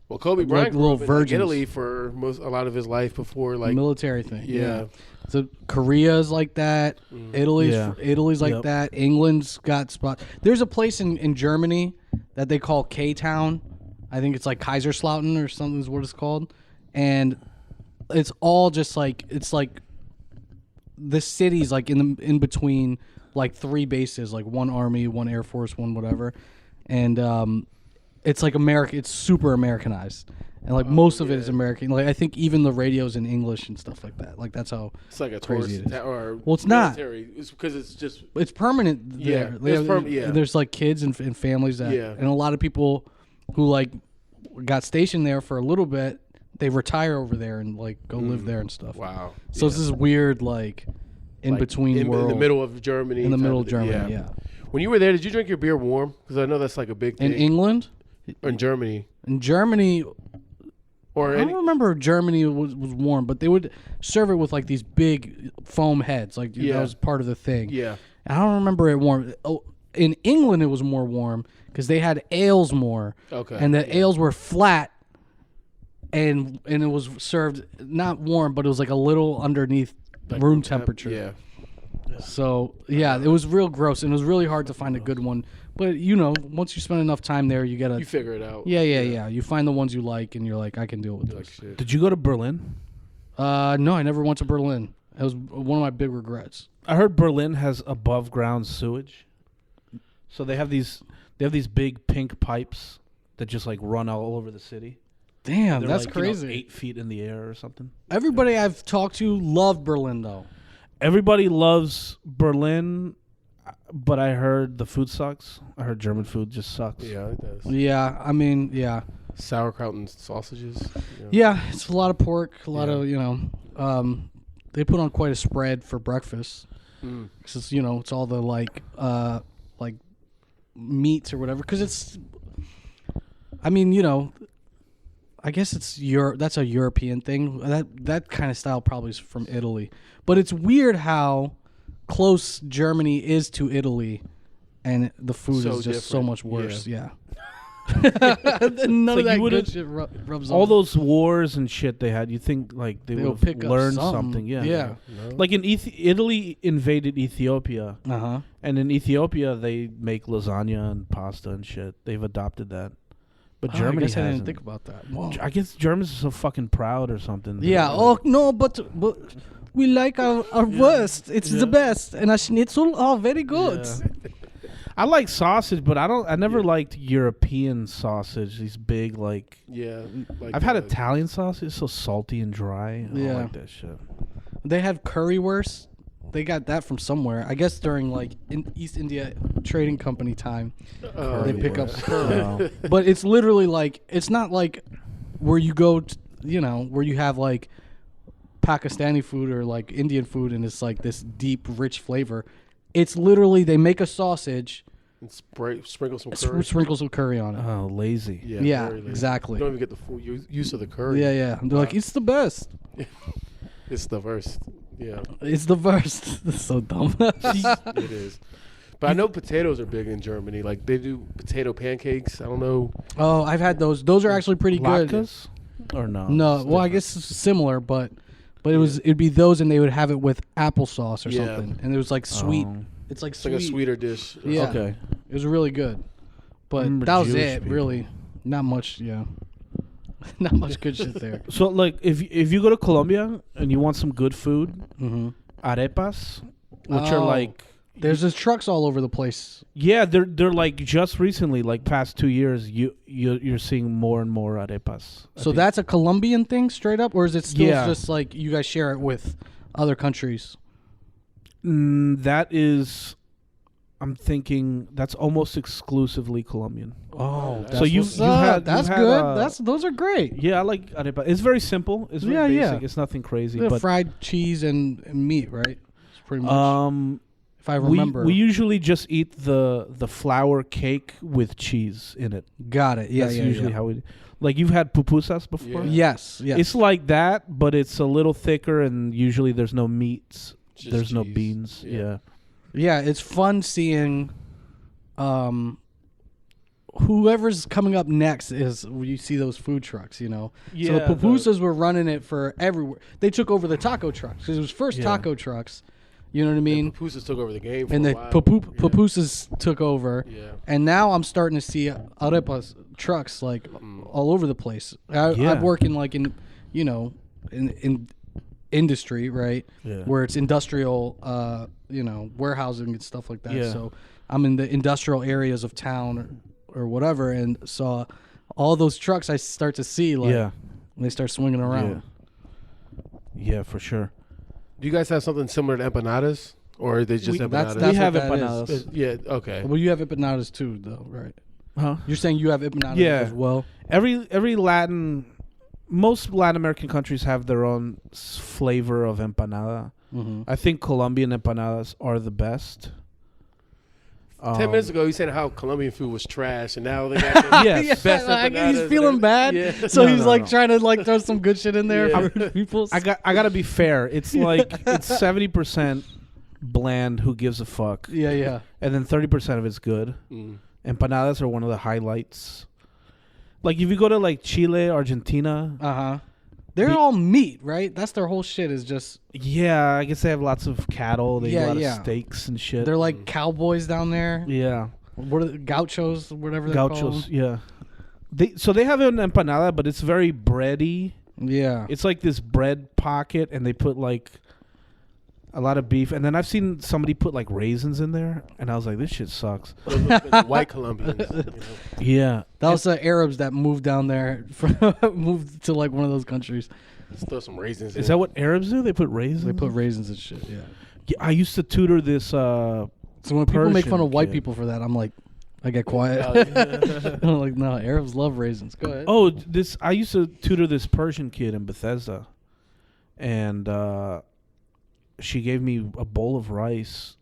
Well, Kobe Bryant grew little up in virgins. Italy for a lot of his life before, like military thing. Yeah. So Korea's like that. Italy's like Yep. that. England's got spots. There's a place in Germany that they call K-Town. I think it's like Kaiserslautern or something is what it's called. And it's all just like the city's like in between like three bases, like one army, one air force, one whatever. And it's like America. It's super Americanized, and like most of it is American. Like I think even the radio's in English and stuff like that. Like that's how it's like a crazy tourist it is. or Well, it's not. military. It's because it's just it's permanent Yeah, there. it's There's like kids and families that, and a lot of people who like got stationed there for a little bit. They retire over there and like go live there and stuff. wow. So it's this weird like in between world in the middle of Germany. in the type middle of of thing. Germany. Yeah. When you were there, did you drink your beer warm? Because I know that's like a big thing. In England, Or in Germany, in Germany. or I don't remember if Germany was warm, but they would serve it with like these big foam heads. Like that was part of the thing. yeah. I don't remember it warm. Oh, in England it was more warm because they had ales more. Okay. And the ales were flat, and it was served not warm, but it was like a little underneath room temperature. Yeah. So yeah, it was real gross, and it was really hard to find a good one. But once you spend enough time there, you gotta. You figure it out. Yeah. You find the ones you like, and you're like, I can deal with Like this. shit. Did you go to Berlin? No, I never went to Berlin. It was one of my big regrets. I heard Berlin has above ground sewage. So they have these big pink pipes that just like run all over the city. Damn, They're that's like, crazy. 8 feet in the air or something. Everybody I've talked to loved Berlin, though. Everybody loves Berlin, but I heard the food sucks. I heard German food just sucks. Yeah, it does. Yeah, I mean, yeah. Sauerkraut and sausages. Yeah, it's a lot of pork, a lot of, they put on quite a spread for breakfast. Mm. 'Cause it's, it's all the, like meats or whatever. Because it's, I mean, I guess that's a European thing. That kind of style probably is from Italy. But it's weird how close Germany is to Italy, and the food is just so different. much worse. Yeah. like None of that you good shit rubs All off. those wars and shit they had, you think like they They'll would pick have up learned something. something. Yeah. Yeah. No? Like in Italy invaded Ethiopia, Uh-huh. and in Ethiopia they make lasagna and pasta and shit. They've adopted that. But Germany I guess I hasn't. didn't think about that. Whoa. I guess Germans are so fucking proud or something. Yeah. Oh no, but we like our worst. It's the best, and our schnitzel are very good. Yeah. I like sausage, but I never liked European sausage. These big like. Yeah. Like I've had Italian sausage. It's so salty and dry. I Yeah. don't like that shit. They have currywurst. They got that from somewhere. I guess during like in East India Trading Company time, they pick up curry. Oh. But it's literally like it's not like where you go, where you have like Pakistani food or like Indian food, and it's like this deep, rich flavor. It's literally they make a sausage, and sprinkle some curry. sprinkle some curry on it. Oh, lazy. Yeah, very lazy. exactly. You don't even get the full use of the curry. Yeah. They're like, it's the best. It's the worst. Yeah. It's the worst. That's so dumb. It is. But I know potatoes are big in Germany. Like they do potato pancakes. I don't know. Oh, I've had those. Those are actually pretty good. Latkes? Or no? No, well, I guess it's similar, but it'd be those, and they would have it with applesauce or Yeah. something, and it was like sweet. Oh. It's like It's sweet. like a sweeter dish. Yeah. Okay. It was really good, but Remember that was Jewish it. people. Really, not much. Yeah. Not much good shit there. So like if you go to Colombia and you want some good food, Mm-hmm. arepas, which are like there's just trucks all over the place. yeah, they're like just recently, like past 2 years, you're seeing more and more arepas. I So think. that's a Colombian thing straight up, or is it still Yeah. just like you guys share it with other countries? That is, I'm thinking that's almost exclusively Colombian. Oh, that's So that's you've had, good. Those are great. Yeah, I like arepa. It's very simple. It's very basic. It's nothing crazy. Yeah, But fried cheese and meat, right? It's pretty much. If I remember, we usually just eat the flour cake with cheese in it. got it. Yeah, That's yeah, usually yeah. how we. Like you've had pupusas before. Yeah. Yes, yes. It's like that, but it's a little thicker, and usually there's no meats. Just There's no cheese. beans. Yeah. Yeah. Yeah, it's fun seeing whoever's coming up next is when you see those food trucks, you know. So the pupusas were running it for everywhere. They took over the taco trucks because it was first Yeah. taco trucks. You know what I mean? Pupusas took over the game for And a the while. pupusas took over. Yeah. And now I'm starting to see arepas trucks like all over the place. I Yeah. work in like in industry, right? Yeah. Where it's industrial, warehousing and stuff like that. Yeah. So I'm in the industrial areas of town or whatever, and saw all those trucks. I start to see like Yeah. when they start swinging around. Yeah, for sure. Do you guys have something similar to empanadas, or are they just empanadas? That's We have what that empanadas. is. Yeah. Okay. Well, you have empanadas too, though, right? Huh? You're saying you have empanadas Yeah. as well. Most Latin American countries have their own flavor of empanada. Mm-hmm. I think Colombian empanadas are the best. 10 minutes ago, you said how Colombian food was trash, and now they got the Yes. best Like, empanadas. he's feeling bad, Yeah. so No, he's no, like no. trying to like throw some good shit in there Yeah. for people. I gotta be fair. It's like it's 70% bland. Who gives a fuck? Yeah, yeah. And then 30% of it's good. Mm. Empanadas are one of the highlights. Like if you go to like Chile, Argentina, Uh-huh. They're all meat, right? That's their whole shit is just yeah, I guess they have lots of cattle. They Yeah, have a lot yeah. of steaks and shit. they're like cowboys down there. yeah, What are the gauchos, whatever they're gauchos. called. Yeah, they have an empanada, but it's very bready. Yeah. It's like this bread pocket, and they put like a lot of beef. And then I've seen somebody put like raisins in there, and I was like, this shit sucks. Those must have been the white Colombians. You know? Yeah, That was the Arabs that moved down there, moved to like one of those countries. Let's throw some raisins. is in. that what Arabs do? They put raisins. They put raisins and shit. Yeah. Yeah, I used to tutor this. So when people make fun Persian of white kid. people for that, I'm like, I get quiet. Oh, yeah. I'm like, no, Arabs love raisins. Go ahead. Oh, this I used to tutor this Persian kid in Bethesda, and she gave me a bowl of rice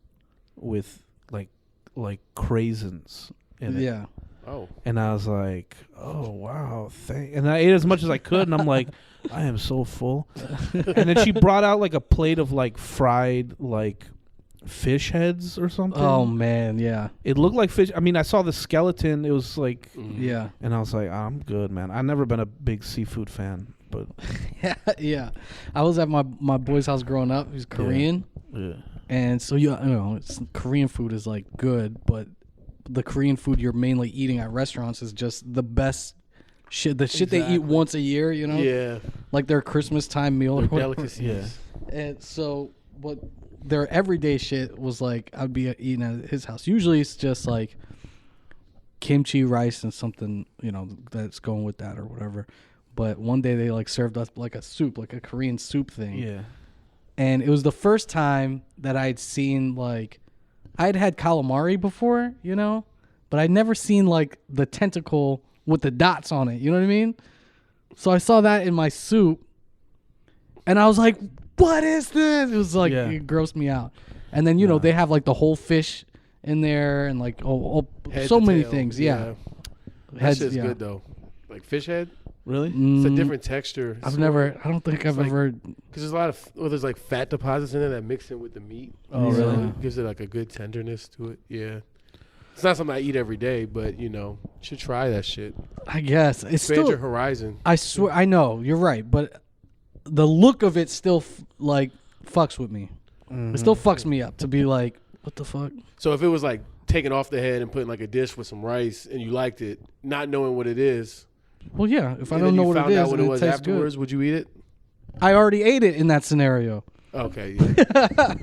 with like craisins in it. Yeah. Oh. And I was like, "Oh wow, and I ate as much as I could, and I'm like, I am so full." And then she brought out like a plate of like fried like fish heads or something. Oh man, yeah, It looked like fish. I mean, I saw the skeleton. It was like, yeah, and I was like, I'm good, man. I've never been a big seafood fan, but yeah, yeah. I was at my boy's house growing up. He's Korean, yeah. and so Korean food is like good, but the Korean food you're mainly eating at restaurants is just the best shit. The shit they eat Exactly. once a year, you know, Yeah. like their Christmas time meal or Their whatever. delicacies. Yeah. And so what their everyday shit was like, I'd be eating at his house. Usually it's just like kimchi rice and something, that's going with that or whatever. But one day they like served us like a soup, like a Korean soup thing. Yeah. And it was the first time that I'd seen like, I'd had calamari before, but I'd never seen like the tentacle with the dots on it. You know what I mean? So I saw that in my soup and I was like, what is this? It was like, It grossed me out. And then, they have like the whole fish in there and like, Head so to many tail. things. Yeah. That shit's good though. Like fish head, Really? it's a different texture. I don't think I've like- ever. Because there's a lot of, there's like fat deposits in there that mix in with the meat. Oh, So really? it gives it like a good tenderness to it. Yeah. It's not something I eat every day, but you should try that shit. I guess it's Expand your still. horizon. I swear, I know you're right, but the look of it still like fucks with me. It still fucks me up to be like, what the fuck? So if it was like taken off the head and put in like a dish with some rice and you liked it, not knowing what it is, Well, yeah. If I And don't then know you what found it out is what and it it was tastes afterwards, good, would you eat it? I already ate it in that scenario. Okay. Yeah.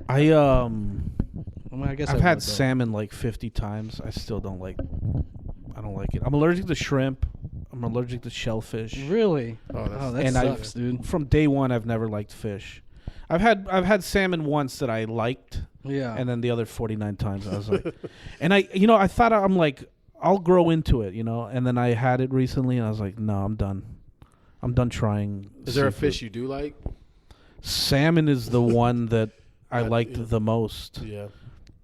I I guess I've I had would, though. salmon like 50 times. I don't like it. I'm allergic to shrimp. I'm allergic to shellfish. Really? Oh, that's, That and sucks, dude. From day one, I've never liked fish. I've had salmon once that I liked, Yeah. and then the other 49 times I was like, and I thought I'm like I'll grow into it, and then I had it recently, and I was like, no, I'm done. I'm done trying. Is there a seafood. fish you do like? Salmon is the one that I liked the most. Yeah.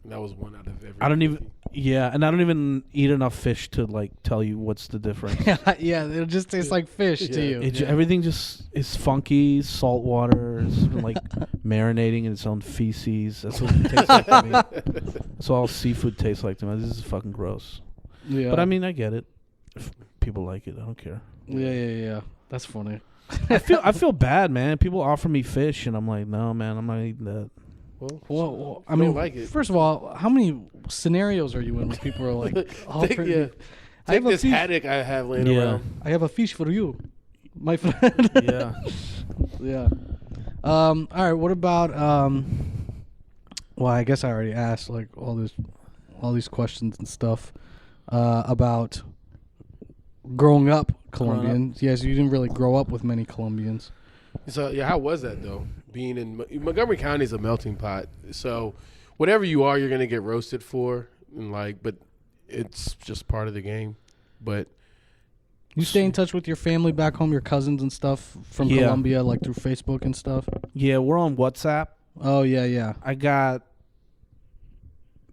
That was one out of every. I don't even. Yeah, and I don't even eat enough fish to like tell you what's the difference. Yeah, it just tastes like fish to you. Everything just is funky, salt water, it's like marinating in its own feces. That's what it tastes like to me. That's all seafood tastes like to me. This is fucking gross. Yeah. But I mean, I get it. If people like it, I don't care. Yeah. That's funny. I feel bad, man. People offer me fish, and I'm like, no, man, I'm not eating that. Well, I don't mean, like it. First of all, how many scenarios are you in where people are like, offering you- I Take have a this fish. haddock I have laying around. I have a fish for you, my friend. Yeah. Yeah. All right. What about Well, I guess I already asked like all these questions and stuff about growing up Colombian. Yes, you didn't really grow up with many Colombians. So yeah, how was that though? Being in Montgomery County is a melting pot. So whatever you are, you're gonna get roasted for, and but it's just part of the game. But You stay in touch with your family back home, your cousins and stuff from Colombia, like through Facebook and stuff. Yeah, we're on WhatsApp. Oh yeah. I got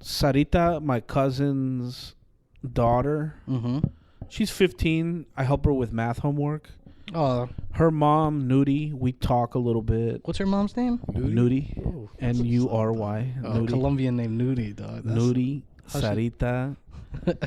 Sarita, my cousin's daughter. Mm-hmm. She's 15. I help her with math homework. Oh, Her mom, Nudie, we talk a little bit. what's her mom's name? Nudie. Oh. N-U-R-Y. Nudie. Colombian name Nudie, dog. Nudie, Sarita.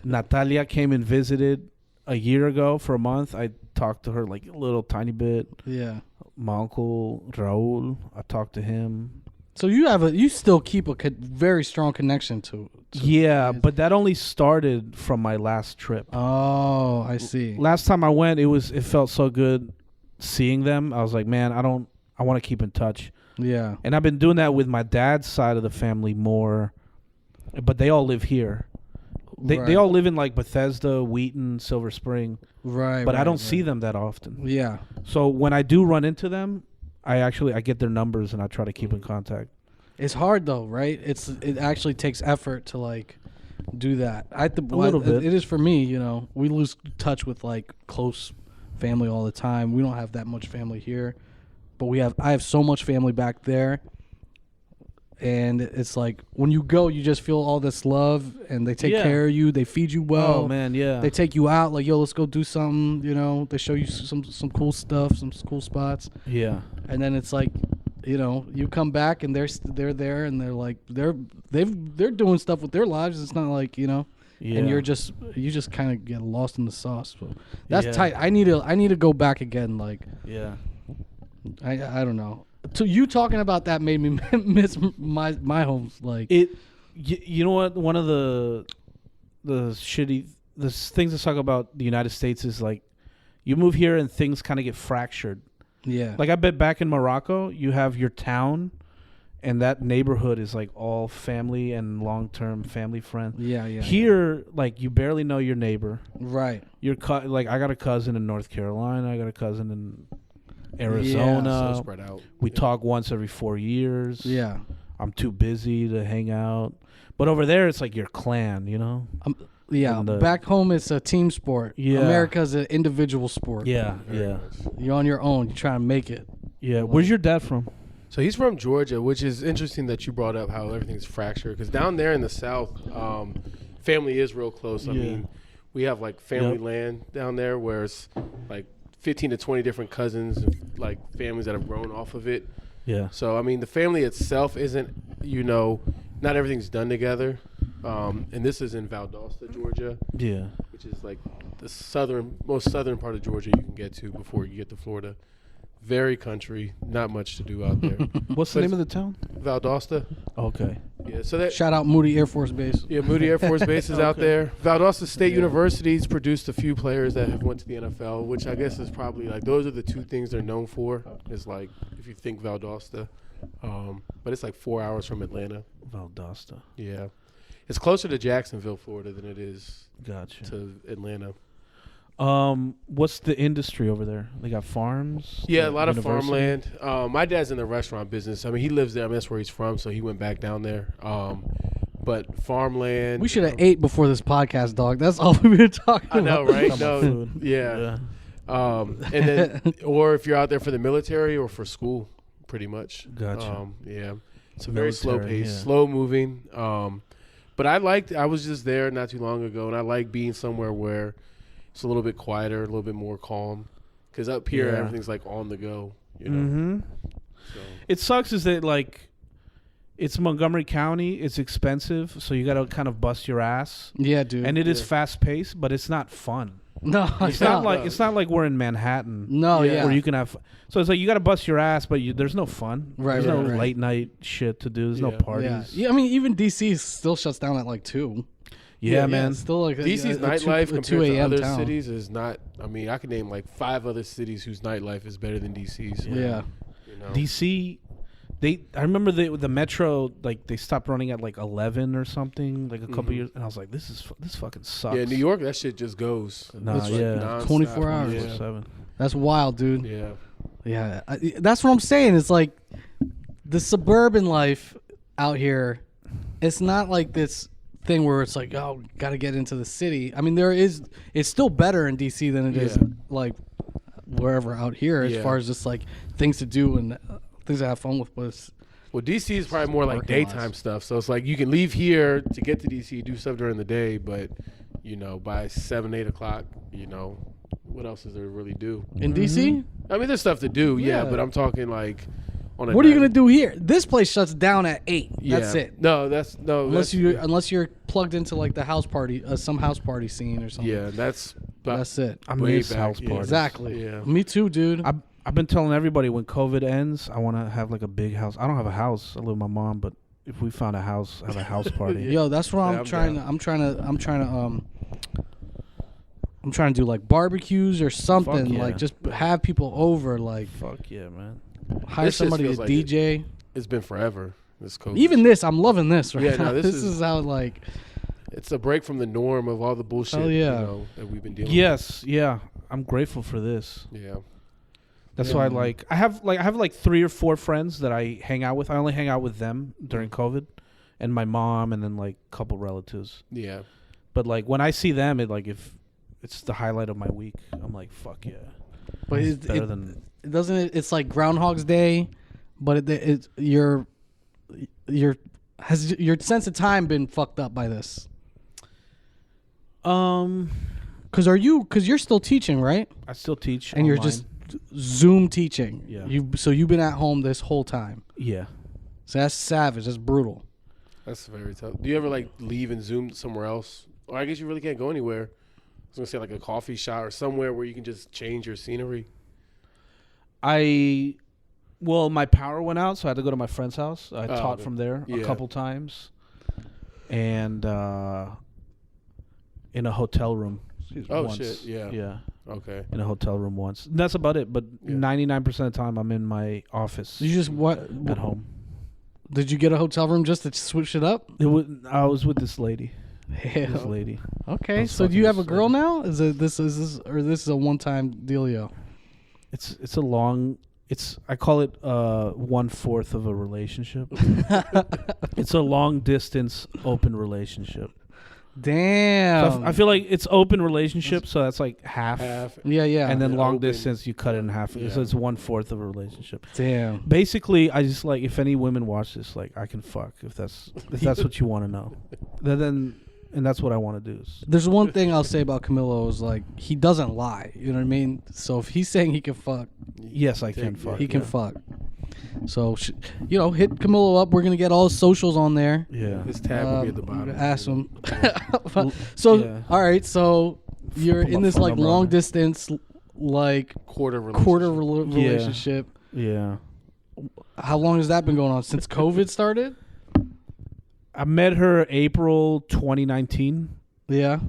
Natalia came and visited a year ago for a month. I talked to her like a little tiny bit. Yeah. My uncle, Raul, I talked to him. So you still keep a very strong connection to Yeah, but that only started from my last trip. Oh, I see. Last time I went, it felt so good seeing them. I was like, man, I want to keep in touch. Yeah. And I've been doing that with my dad's side of the family more, but they all live here. They all live in like Bethesda, Wheaton, Silver Spring. Right. But I don't see them that often. Yeah. So when I do run into them, I get their numbers and I try to keep in contact. It's hard though, right? It actually takes effort to like do that. A little bit. It is for me, we lose touch with like close family all the time. We don't have that much family here, but I have so much family back there. And it's like when you go, you just feel all this love, and they take care of you. They feed you well. Oh man, yeah. They take you out, like, yo, let's go do something. They show you some cool stuff, some cool spots. Yeah. And then it's like, you come back and they're there, and they're like they're doing stuff with their lives. It's not like and you just kind of get lost in the sauce. So that's tight. I need to go back again. Like I don't know. So you talking about that made me miss my homes. Like it. You know what? One of the things to talk about the United States is like you move here and things kind of get fractured. Yeah. Like I bet back in Morocco, you have your town, and that neighborhood is like all family and long-term family friend. Yeah. Here, like you barely know your neighbor. Right. Like I got a cousin in North Carolina. I got a cousin in Arizona. So spread out. We talk once every 4 years. Yeah. I'm too busy to hang out. But over there, it's like your clan, Yeah, And, back home it's a team sport. Yeah. America's an individual sport. Yeah, Very yeah. much. You're on your own. You're trying to make it. Yeah. Where's your dad from? So he's from Georgia, which is interesting that you brought up how everything's fractured. Because down there in the South, family is real close. I mean, we have like family land down there where it's like 15 to 20 different cousins, like families that have grown off of it. Yeah. So, I mean, the family itself isn't, not everything's done together. And this is in Valdosta, Georgia. Yeah. Which is like the most southern part of Georgia you can get to before you get to Florida. Very country. Not much to do out there. What's the name of the town? Valdosta. Okay. Yeah. So that. Shout out Moody Air Force Base. Yeah, Moody Air Force Base is out there. Valdosta State University's produced a few players that have went to the NFL, which I guess is probably like those are the two things they're known for. Is like if you think Valdosta, but it's like 4 hours from Atlanta. Valdosta. Yeah, it's closer to Jacksonville, Florida, than it is Gotcha. to Atlanta. What's the industry over there? They got farms? Yeah, a lot of University? farmland. My dad's in the restaurant business. I mean, he lives there. I mean, that's where he's from, so he went back down there. But farmland. We should have ate before this podcast, dog. That's all we were talking about. I know, right? Talking about No, food. yeah. And then, or if you're out there for the military or for school, pretty much. Gotcha. Yeah, it's a very slow Military, pace, yeah. slow moving. But I was just there not too long ago, and I like being somewhere where it's a little bit quieter, a little bit more calm. Because up here, Yeah. everything's like on the go. You know. Mm-hmm. So. It sucks is that like it's Montgomery County, it's expensive, so you got to kind of bust your ass. Yeah, dude. And it is Yeah. fast paced, but it's not fun. no, It's not like we're in Manhattan. No, yeah. Where you can have so it's like you got to bust your ass, but there's no fun. Right, There's no right. late night shit to do. There's no Yeah. parties. Yeah. I mean, even DC still shuts down at like 2. Yeah, man. It's still like DC's a nightlife two compared to a.m. other town. cities is not. I mean, I can name like 5 other cities whose nightlife is better than DC's. Yeah. You know? DC, I remember the Metro, like they stopped running at like 11 or something, like a couple years, and I was like, this fucking sucks. Yeah, New York, that shit just goes. Nah, It's yeah. nonstop. 24 hours. Yeah. 7. That's wild, dude. Yeah. Yeah. That's what I'm saying. It's like the suburban life out here. It's not like this thing where it's like, oh, got to get into the city. I mean, it's still better in DC than it is Yeah. like wherever out here as Yeah. far as just like things to do and things to have fun with. But it's, Well, DC is probably more like Parking lots. daytime stuff. So it's like you can leave here to get to DC, do stuff during the day, but you know, by 7, 8 o'clock, you know, what else is there to really do? in DC, I mean, there's stuff to do, yeah, Yeah. but I'm talking like on a what are you night- gonna do here? This place shuts down at 8. Yeah. That's it. No, Unless you're plugged into like the house party, some house party scene or something. yeah, that's That's it. I way miss back, house yeah. parties. Exactly. Yeah. Me too, dude. I've been telling everybody when COVID ends, I want to have like a big house. I don't have a house. I live with my mom, but if we found a house, have a house party. Yo, that's what Yeah, I'm I'm trying down. to. I'm trying to do like barbecues or something. Fuck yeah. Like just have people over. Like Fuck yeah, man. hire This just somebody to feels like DJ. it's been forever. This COVID. Even this, I'm loving this right Yeah, now. no, this this is is- how like. It's a break from the norm of all the bullshit Hell yeah. you know, that we've been dealing Yes, yeah. I'm grateful for this. with. Yeah. That's Yeah. why I have 3 or 4 friends that I hang out with. I only hang out with them during COVID, and my mom, and then like a couple relatives. Yeah. But like when I see them, if it's the highlight of my week. I'm like, fuck yeah. But It's better than it doesn't. It's like Groundhog's Day, but has your sense of time been fucked up by this? Because you're still teaching, right? I still teach, And you're online. just Zoom teaching. Yeah. You've been at home this whole time. Yeah. So that's savage. That's brutal. That's very tough. Do you ever like leave and Zoom somewhere else? Or I guess you really can't go anywhere. I was gonna say like a coffee shop or somewhere where you can just change your scenery. My power went out, so I had to go to my friend's house. I taught okay. from there a Yeah. couple times, and in a hotel room. Oh, once. shit, yeah. Yeah, Okay. in a hotel room once. And that's about it. But Yeah. 99% of the time, I'm in my office You just at home. Did you get a hotel room just to switch it up? I was with this lady. Hell. This lady. Okay, was so do you fucking have a girl asleep. now? Is this a one-time dealio? It's a long. I call it 1/4 of a relationship. It's a long distance open relationship. Damn. So I feel like it's open relationship, so that's like half. Half. yeah. And then Yeah, long open. distance, you cut it in half. Yeah. So it's 1/4 of a relationship. Damn. Basically, I just like if any women watch this, like I can fuck if that's what you want to know. And that's what I want to do. There's one thing I'll say about Camilo is like he doesn't lie. You know what I mean? So if he's saying he can fuck, Yes, I can fuck. he can yeah. fuck. So hit Camilo up. We're gonna get all his socials on there. Yeah. His tab will be at the bottom. Ask him. So Yeah. all right. So you're Put my in this phone like number on long there. distance like quarter relationship. relationship. Yeah. How long has that been going on? Since COVID started? I met her April 2019. Yeah.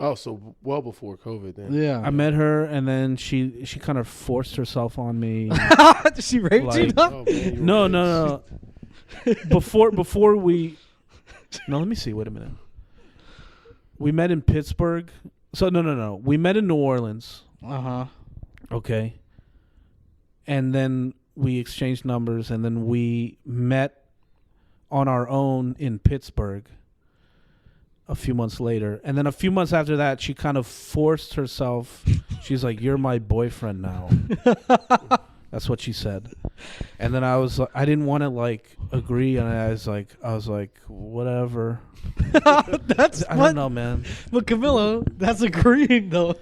Oh, so well before COVID then. Yeah. I met her, and then she kind of forced herself on me. She raped you? Like- Though? Oh, man, you No, were no, no. Before we, no, let me see. Wait a minute. We met in Pittsburgh. So no. We met in New Orleans. Uh-huh. Okay. And then we exchanged numbers, and then we met on our own in Pittsburgh a few months later. And then a few months after that, she kind of forced herself. She's like, "You're my boyfriend now." That's what she said. And then I didn't want to like agree, and I was like, whatever. That's I what? don't know, man. But Camilo, that's agreeing though.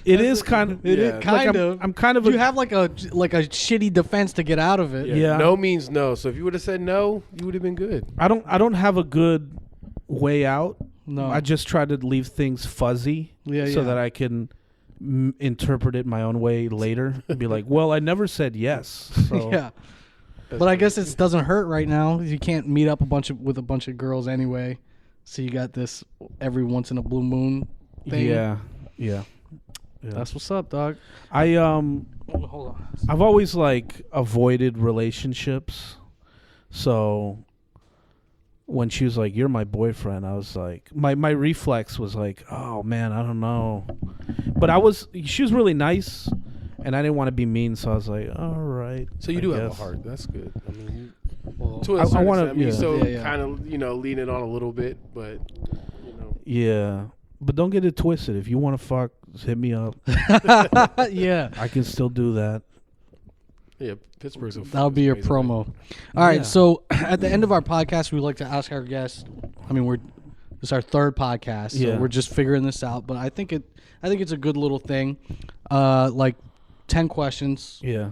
It is kind of. It is Yeah. kind Like, of. I'm kind of. You have like a shitty defense to get out of it. Yeah. No means no. So if you would have said no, you would have been good. I don't have a good way out. No. I just try to leave things fuzzy so that I can interpret it my own way later and be like, well, I never said yes. So. Yeah. But I guess it doesn't hurt right now. You can't meet up with a bunch of girls anyway. So you got this every once in a blue moon thing. Yeah. That's what's up, dog. Hold on. I've always like avoided relationships. So when she was like, "You're my boyfriend," I was like, my reflex was like, "Oh man, I don't know." But she was really nice, and I didn't want to be mean, so I was like, "All right." So you I do have a guess. heart. That's good. I mean, Well, to a I certain wanna- extent, I mean, yeah. so Yeah. kind of lean it on a little bit, but Yeah. But don't get it twisted. If you want to fuck, just hit me up. yeah. I can still do that. yeah, Pittsburgh's. That'll be your amazing. promo. All right. Yeah. So at the end of our podcast, we like to ask our guests. I mean, this is our third podcast, so Yeah. we're just figuring this out. But I think it's a good little thing. Like 10 questions. Yeah.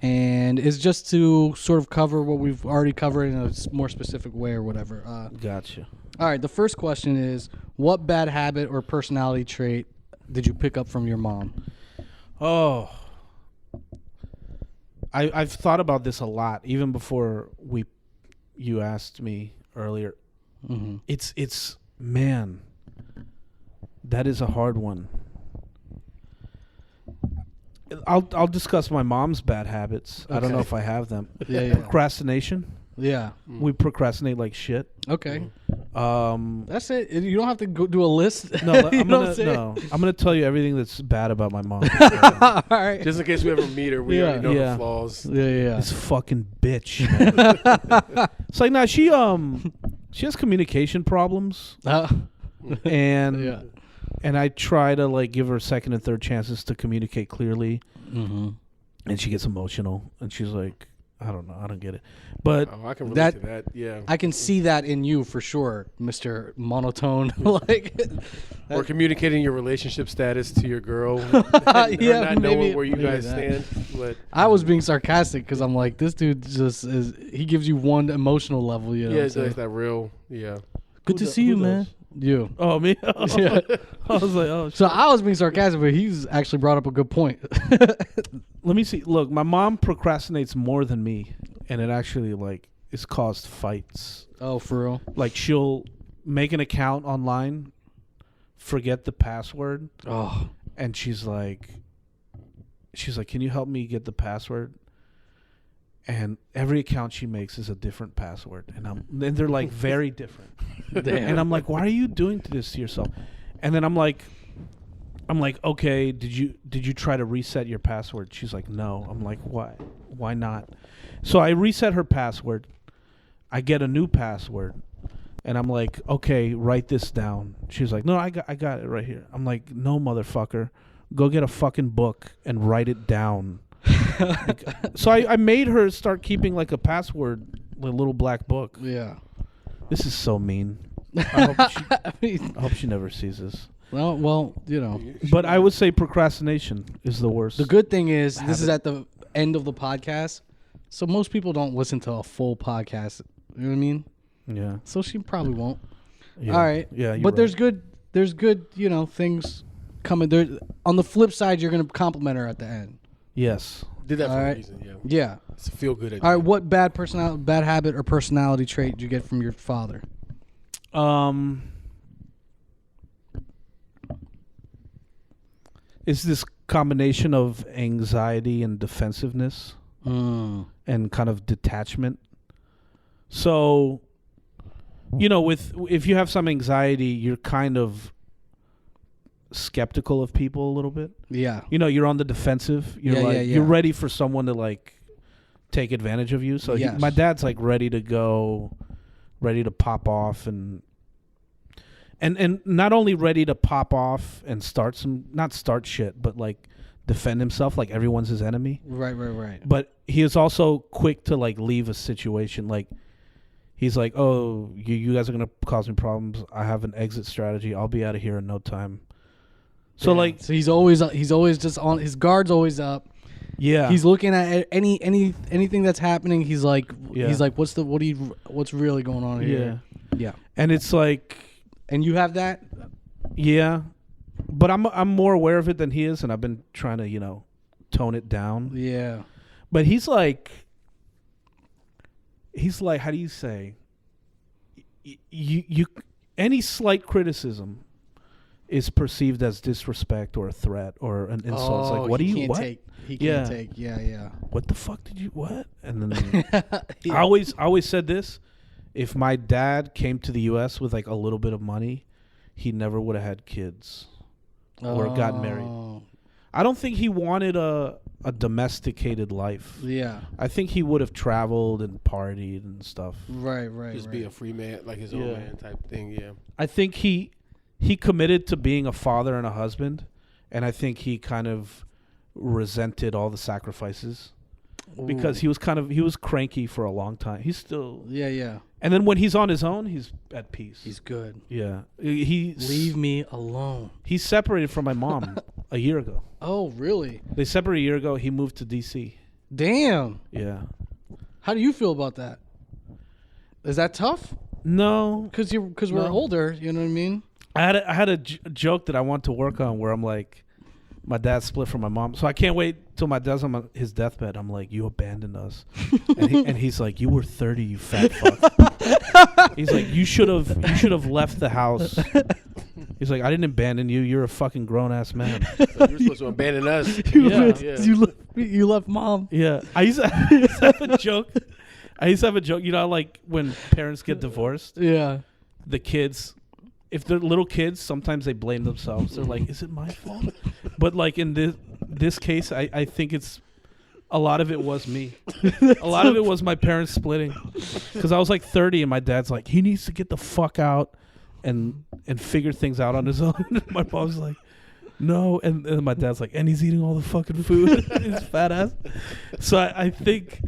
And it's just to sort of cover what we've already covered in a more specific way or whatever. Gotcha. All right. The first question is, what bad habit or personality trait did you pick up from your mom? Oh. I've thought about this a lot, even before you asked me earlier. Mm-hmm. It's man, that is a hard one. I'll discuss my mom's bad habits. I don't know Okay. if I have them. Yeah. Procrastination. Yeah. We procrastinate like shit. Okay. Um, That's it. You don't have to go do a list. no, You I'm know what I'm saying? gonna tell you everything that's bad about my mom. All right. Just in case we ever meet her, we Yeah. already know Yeah. her flaws. Yeah. This fucking bitch. Man. It's like, nah, she has communication problems, and Yeah. and I try to like give her second and third chances to communicate clearly, Mm-hmm. and she gets emotional, and she's like, I don't know, I don't get it, but Oh, I can relate That- to that. Yeah. I can see that in you for sure, Mr. Monotone. Like, Or communicating your relationship status to your girl. Yeah, not knowing maybe- where you maybe guys that. stand. But I was being sarcastic because I'm like, this dude just is. He gives you one emotional level. You know. yeah, what I'm it's saying? like that real. Yeah. Good to see you, man. You. oh me, Yeah. I was like, oh. So I was being sarcastic, but he's actually brought up a good point. Let me see. Look, my mom procrastinates more than me, and it actually like it's caused fights. Oh, for real? Like she'll make an account online, forget the password, Oh. and she's like, can you help me get the password? And every account she makes is a different password, and they're like very different. And I'm like, why are you doing this to yourself? And then I'm like, okay, did you try to reset your password? She's like, no. I'm like, why not? So I reset her password. I get a new password, and I'm like, okay, write this down. She's like, no, I got it right here. I'm like, no, motherfucker, go get a fucking book and write it down. So I made her start keeping like a password, like a little black book. Yeah. This is so mean. I hope she never sees this. Well, you know. But I would say procrastination is the worst. The good thing is this is at the end of the podcast, so most people don't listen to a full podcast. You know what I mean? Yeah. So she probably won't. Yeah. All right. Yeah. But there's good, things coming there. On the flip side, you're gonna compliment her at the end. Yes. Did that for All a right. reason. Yeah. Yeah. It's a feel good. All right. What bad habit or personality trait did you get from your father? It's this combination of anxiety and defensiveness and kind of detachment. So, if you have some anxiety, you're kind of skeptical of people a little bit. Yeah. You're on the defensive. You're ready for someone to like take advantage of you. So my dad's like ready to go, ready to pop off and not only ready to pop off and not start shit, but like defend himself like everyone's his enemy. Right. But he is also quick to like leave a situation. Like he's like, oh, you guys are going to cause me problems. I have an exit strategy. I'll be out of here in no time. So so he's always just on, his guard's always up. Yeah. He's looking at anything that's happening. He's like what's really going on here? Yeah. And it's like, and you have that? Yeah. But I'm more aware of it than he is, and I've been trying to, tone it down. Yeah. But he's like, how do you say? You any slight criticism is perceived as disrespect or a threat or an insult. It's like, what do you what? He can't take. Yeah. What the fuck did you what? And then I always said this. If my dad came to the U.S. with like a little bit of money, he never would have had kids or gotten married. I don't think he wanted a domesticated life. Yeah. I think he would have traveled and partied and stuff. Right. Just be a free man, like his own man type thing. Yeah. I think he committed to being a father and a husband, and I think he kind of resented all the sacrifices. Ooh. Because he was cranky for a long time. He's still Yeah. And then when he's on his own, he's at peace. He's good. Yeah. Leave me alone. He's separated from my mom a year ago. Oh, really? They separated a year ago. He moved to D.C. Damn. Yeah. How do you feel about that? Is that tough? No. Because we're older, you know what I mean? I had a joke that I want to work on where I'm like, my dad split from my mom, so I can't wait till my dad's on his deathbed. I'm like, you abandoned us, and he's like, you were 30, you fat fuck. He's like, you should have left the house. He's like, I didn't abandon you. You're a fucking grown ass man. So you're supposed to abandon us. You left mom. Yeah, I used to have a joke. Like when parents get divorced. Yeah. The kids. If they're little kids, sometimes they blame themselves. They're like, is it my fault? But like in this case, I think it's a lot of it was me. A lot of it was my parents splitting. Because I was like 30 and my dad's like, he needs to get the fuck out and figure things out on his own. My mom's like, no. And my dad's like, and he's eating all the fucking food. His fat ass. So I think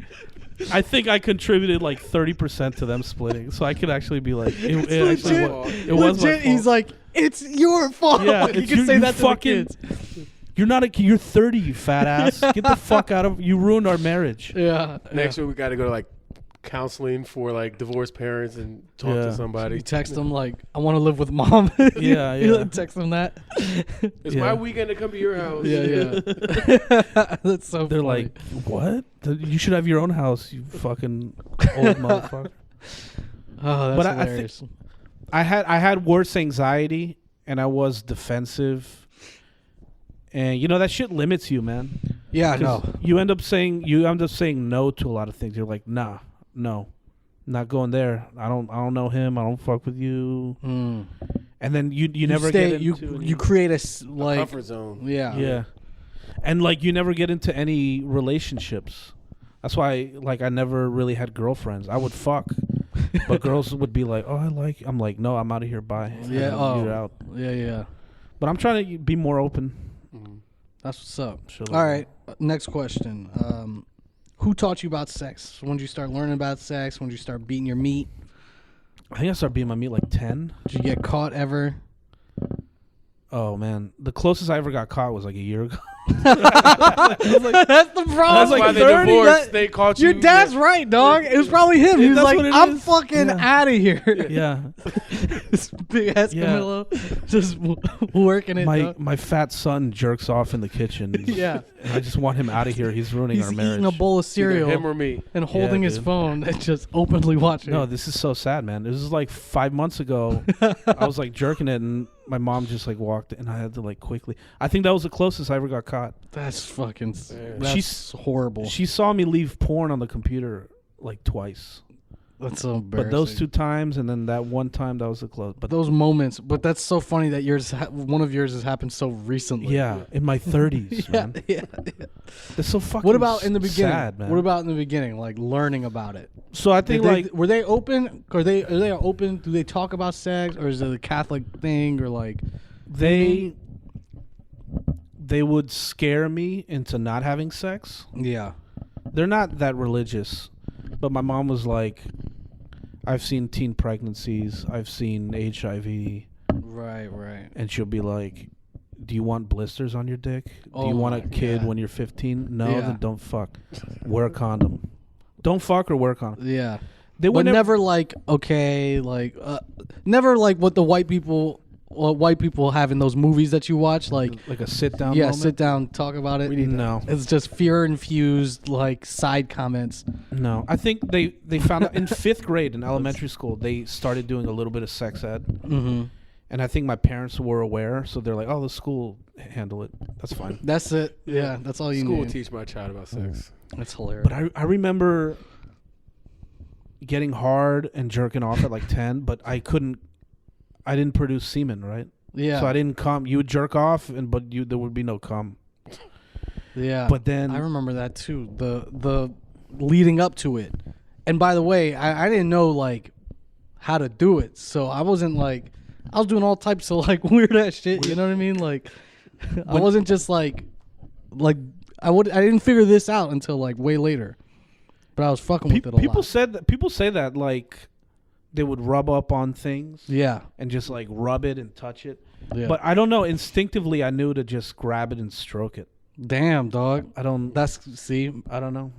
I contributed like 30% to them splitting, so I could actually be like, it was my fault. He's like, it's your fault. Yeah, you can say that to the kids. You're 30, you fat ass. Get the fuck out of. You ruined our marriage. Yeah. Next week we got to go to like counseling for like divorced parents and talk to somebody. You text them like, I want to live with mom. Yeah. You text them that. It's my weekend to come to your house. Yeah. That's so They're funny. like, what? You should have your own house, you fucking old motherfucker. Oh, that's hilarious. I had worse anxiety and I was defensive. And that shit limits you, man. Yeah, no. You end up saying no to a lot of things. You're like, nah, no, not going there. I don't know him. I don't fuck with you. And then you never get into you create a comfort zone. Yeah. Yeah. And like you never get into any relationships. That's why like I never really had girlfriends. I would fuck, but girls would be like, "Oh, I'm like, "No, I'm out of here. Bye." Yeah. You're out. Yeah. But I'm trying to be more open. That's what's up. All right. Next question. Who taught you about sex? When did you start learning about sex? When did you start beating your meat? I think I started beating my meat like 10. Did you get caught ever? Oh man, the closest I ever got caught was like a year ago. That's the problem. That's why they divorced. They caught you. Your dad's right, dog. It was probably him. He was like, I'm fucking out of here. Yeah. this big ass Yeah. Camilo just working it. dog. My fat son jerks off in the kitchen. Yeah. And I just want him out of here. He's ruining He's our marriage. eating a bowl of Either cereal him or me. and holding his dude. phone and just openly watching. No, it. this is so sad, man. This is like 5 months ago. I was like jerking it, and my mom just like walked, and I had to like quickly. I think that was the closest I ever got caught. That's fucking. Yeah. That's She's- horrible. She saw me leave porn on the computer like twice. That's so embarrassing. But those 2 times, and then that one time, that was the close. But those moments. But that's so funny that one of yours has happened so recently. yeah, in my 30s, yeah, man. yeah. That's so fucking. What about in the beginning? Sad, man. What about in the beginning, like learning about it? So I think Were they open? Are they open? Do they talk about sex, or is it a Catholic thing, or like they would scare me into not having sex. Yeah. They're not that religious, but my mom was like, I've seen teen pregnancies, I've seen HIV, Right. and she'll be like, do you want blisters on your dick? Do Oh you want a my kid God. when you're 15? No, Yeah. then don't fuck. Wear a condom. Don't fuck or wear a condom. Yeah. They But would never like never like what the white people have in those movies that you watch, like like a sit down. yeah, moment? sit down, talk about it. No, It's just fear infused like side comments. no. I think they found out in 5th grade in elementary school they started doing a little bit of sex ed, Mm-hmm. and I think my parents were aware, so they're like, "Oh, the school handle it. That's fine." That's it. Yeah, that's all you School will need. teach my child about sex. That's hilarious. But I remember getting hard and jerking off at like 10, but I didn't produce semen, right? yeah. So I didn't come. You would jerk off, but there would be no cum. Yeah. But then I remember that too. The leading up to it. And by the way, I didn't know like how to do it. So I wasn't like I was doing all types of like weird ass shit, you know what I mean? Like I wasn't just like I didn't figure this out until like way later. But I was fucking with it a people lot. people say that like they would rub up on things Yeah. and just like rub it and touch it. Yeah. But I don't know. Instinctively, I knew to just grab it and stroke it. Damn, dog. I don't. I don't know.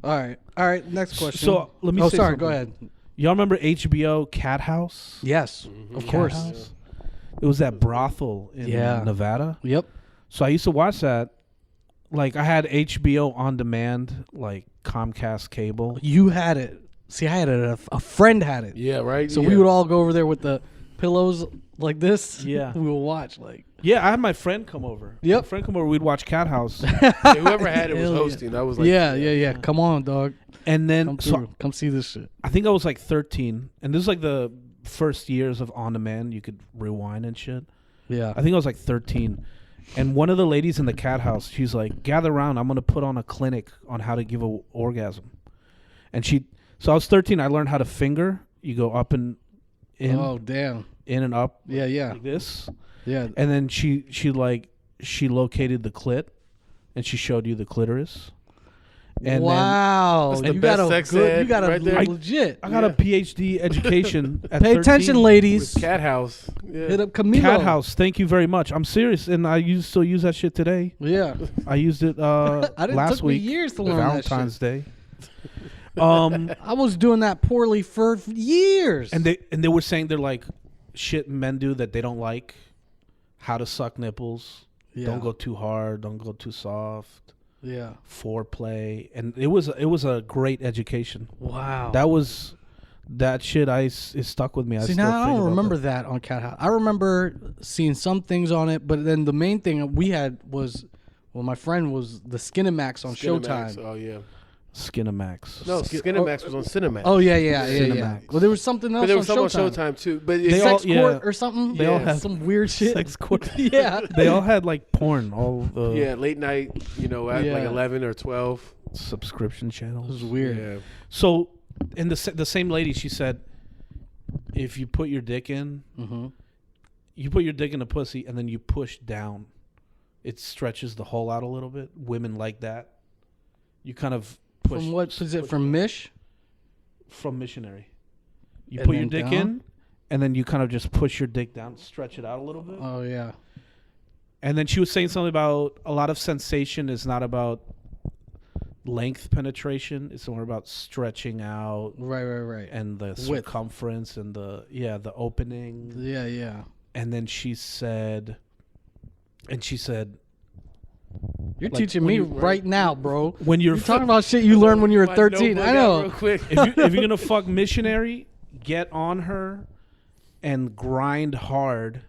All right, next question. So let me. Oh, say sorry, something. go ahead. Y'all remember HBO Cat House? Yes, of Cat course. House? It was that brothel in Yeah. Nevada. Yep. So I used to watch that. Like I had HBO on demand, like Comcast cable. You had it. See, I had it. A friend had it. Yeah, right. So yeah. we would all go over there with the pillows like this. Yeah. we would watch like. Yeah, I had my friend come over. Yep. My friend come over. We'd watch Cat House, Yeah, whoever had it was Hell yeah. hosting. That was like yeah. Come on, dog. and then Come so through. Come see this shit. I think I was like 13, and this is like the first years of on demand. You could rewind and shit. Yeah. I think I was like 13, and one of the ladies in the Cat House, she's like, "Gather around. I'm gonna put on a clinic on how to give a orgasm." And so I was 13. I learned how to finger. You go up and in, Oh damn. in and up Yeah. like this. Yeah. And then she located the clit, and she showed you the clitoris. And wow. That's the you best got a sex good. ed You got a right there. legit. I got a PhD education. At Pay 13. attention, ladies. with Cat House. Yeah. Hit up Camilo. Cat House. Thank you very much. I'm serious, and I still use that shit today. Yeah. I used it last took me week. years to learn that Valentine's Day. I was doing that poorly for years. And they were saying they're like shit men do that they don't like. How to suck nipples. Yeah. Don't go too hard. Don't go too soft. Yeah. Foreplay, and it was a great education. Wow. That shit it stuck with me. See, still now I think don't about remember that on Cat House. I remember seeing some things on it, but then the main thing we had was, my friend was the Skinemax on Skinemax. Showtime. Oh yeah. Skinemax. No, Skinemax was on Cinemax. Oh yeah. Cinemax. Well, there was something else but there was on some on Showtime. Showtime too. But They it's all- Sex yeah. Court or something. They all Yeah. have some weird shit. sex court. Yeah. They all had like porn. All the yeah, late night. You know, at like Yeah. 11 or 12. subscription It channels. was weird. Yeah. So, and the same lady, she said, if you put your dick in, Mm-hmm. you put your dick in a pussy, and then you push down, it stretches the hole out a little bit. Women like that. You kind of push. From what is it? push From down. Mish? From missionary. You And put your then dick down? in, and then you kind of just push your dick down, stretch it out a little bit. Oh yeah. And then she was saying something about a lot of sensation is not about length penetration. It's more about stretching out. Right. And the circumference and the opening. Yeah. And then she said, you're like, teaching me right now, bro. When you're talking about shit you learned when you were 13. I know. Real quick. if you're gonna fuck missionary, get on her and grind hard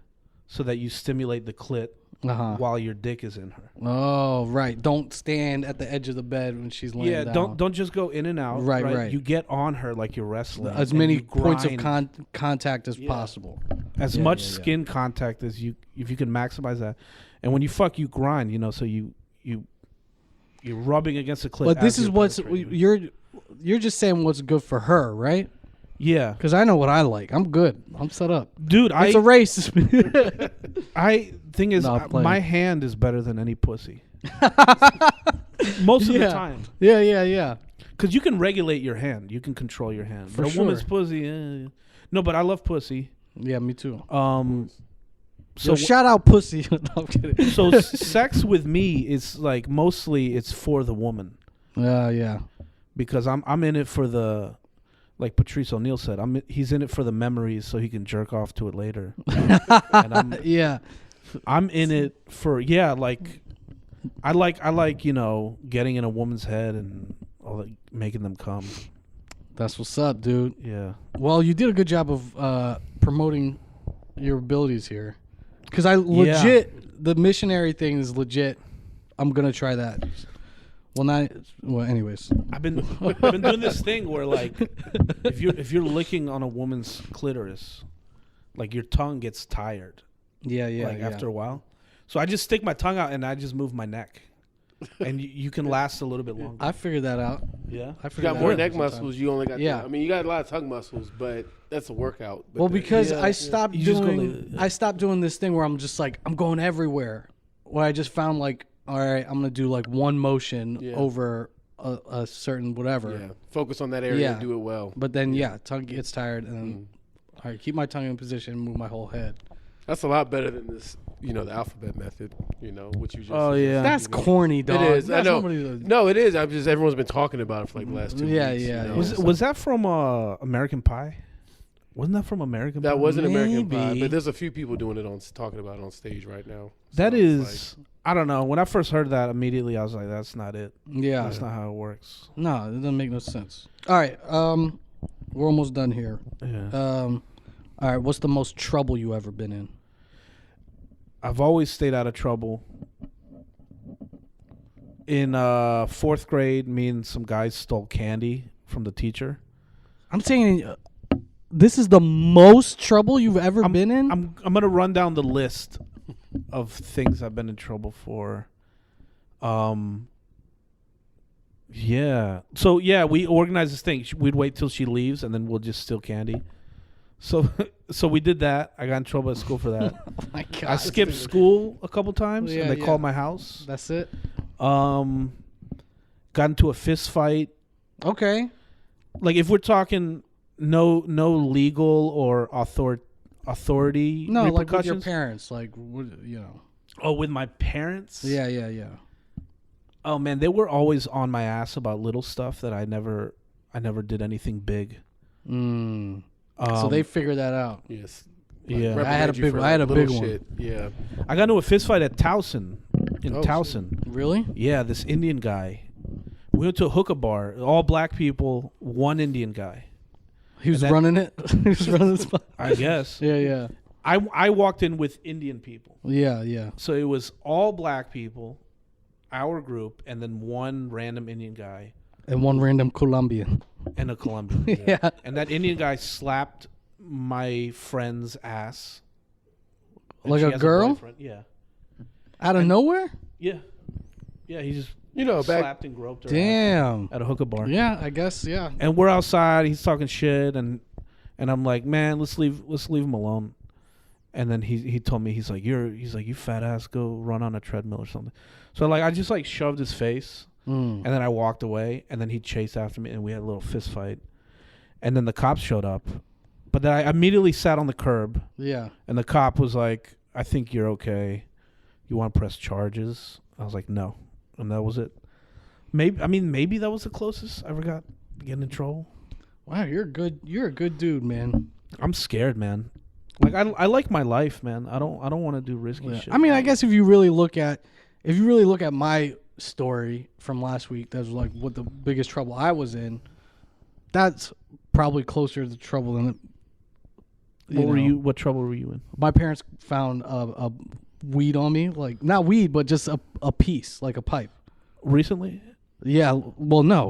so that you stimulate the clit while your dick is in her. Oh, right. Don't stand at the edge of the bed when she's laying down. Yeah, don't just go in and out. Right. You get on her like you're wrestling. As many points of contact as possible. As much skin contact as you, if you can maximize that. And when you fuck, you grind. So you're rubbing against the clit. But this is what's you're just saying what's good for her, right? Yeah, because I know what I like. I'm good. I'm set up, dude. It's a race. Thing is, my hand is better than any pussy. Most of the time. Yeah. Because you can regulate your hand. You can control your hand. For but a sure. woman's pussy, no. But I love pussy. Yeah, me too. So shout out pussy. No, I'm kidding. So sex with me is like mostly it's for the woman. Yeah. Because I'm in it for the. Like Patrice O'Neal said, he's in it for the memories so he can jerk off to it later. And I'm in it for like I like getting in a woman's head and all that, making them come. That's what's up, dude. Yeah. Well, you did a good job of promoting your abilities here, because I legit the missionary thing is legit. I'm gonna try that. Anyways, I've been doing this thing where like if you're licking on a woman's clitoris, like your tongue gets tired. Yeah. After a while, so I just stick my tongue out and I just move my neck, and you can last a little bit longer. I figured that out. Yeah, you got more neck muscles. You only got you got a lot of tongue muscles, but that's a workout. But because I stopped doing this thing where I'm just like I'm going everywhere. Where I just found like. All right, I'm going to do like one motion over a certain whatever. Yeah, focus on that area and do it well. But then, tongue gets tired. And then, all right, keep my tongue in position, move my whole head. That's a lot better than this, the alphabet method, which you just. Oh, yeah. That's corny, dog. It is. I know. No, it is. Everyone's been talking about it for like the last 2 weeks. Yeah. Was that from American Pie? Wasn't that from American Pie? That wasn't American Pie, but there's a few people doing it talking about it on stage right now. That is. I don't know. When I first heard that, immediately I was like, "That's not it. Yeah, that's not how it works." No, it doesn't make no sense. All right, we're almost done here. Yeah. All right, what's the most trouble you ever been in? I've always stayed out of trouble. In 4th grade, me and some guys stole candy from the teacher. I'm saying, this is the most trouble you've ever been in. I'm gonna run down the list of things I've been in trouble for. Yeah. So we organized this thing. We'd wait till she leaves and then we'll just steal candy. So we did that. I got in trouble at school for that. Oh my God. I skipped school a couple times and they called my house. That's it. Got into a fist fight. Okay. Like if we're talking no legal or authority no, like with your repercussions. parents, like Oh, with my parents? Yeah. Oh man, they were always on my ass about little stuff that I never did anything big. So they figured that out. Yes. Yeah. I had a big one. Yeah. I got into a fist fight at Towson. Towson. Shit. Really? Yeah, this Indian guy. We went to a hookah bar, all black people, one Indian guy. He was running it. He was running the spot. I guess. Yeah. I walked in with Indian people. Yeah. So it was all black people, our group, and then one random Indian guy. And one random Colombian. And a Colombian. Yeah. And that Indian guy slapped my friend's ass. Like a girl? Yeah. Out of nowhere? Yeah. Yeah, he just slapped and groped her. Damn. At a hookah bar. Yeah, I guess, yeah. And we're outside, he's talking shit and I'm like, "Man, let's leave him alone." And then he told me, he's like, you fat ass, go run on a treadmill or something. So like I just like shoved his face and then I walked away and then he chased after me and we had a little fist fight. And then the cops showed up. But then I immediately sat on the curb. Yeah. And the cop was like, "I think you're okay. You want to press charges?" I was like, "No." And that was it. Maybe that was the closest I ever got getting in trouble. Wow, you're a good dude, man. I'm scared, man. Like I like my life, man. I don't want to do risky shit. I mean, I guess if you really look at my story from last week, that's like what the biggest trouble I was in. That's probably closer to trouble than. What trouble were you in? My parents found a weed on me, like not weed, but just a piece, like a pipe. Recently? Yeah. Well, no.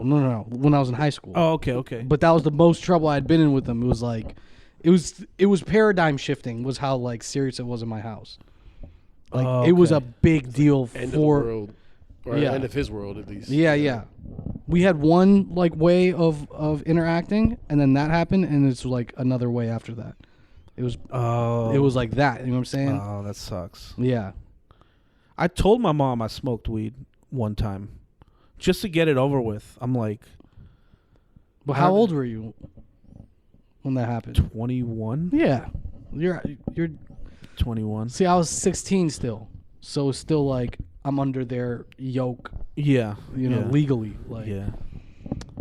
When I was in high school. Oh, okay. But that was the most trouble I'd been in with them. It was like, it was paradigm shifting. Was how like serious it was in my house. Like it was a big deal End for of the world, or end of his world at least. Yeah. We had one like way of interacting, and then that happened, and it's like another way after that. It was like that. You know what I'm saying? Oh, that sucks. Yeah. I told my mom I smoked weed one time, just to get it over with. I'm like, but how old were you when that happened? 21. Yeah, you're 21. See, I was 16 still, so it's still like I'm under their yoke. Yeah, legally. Like, yeah.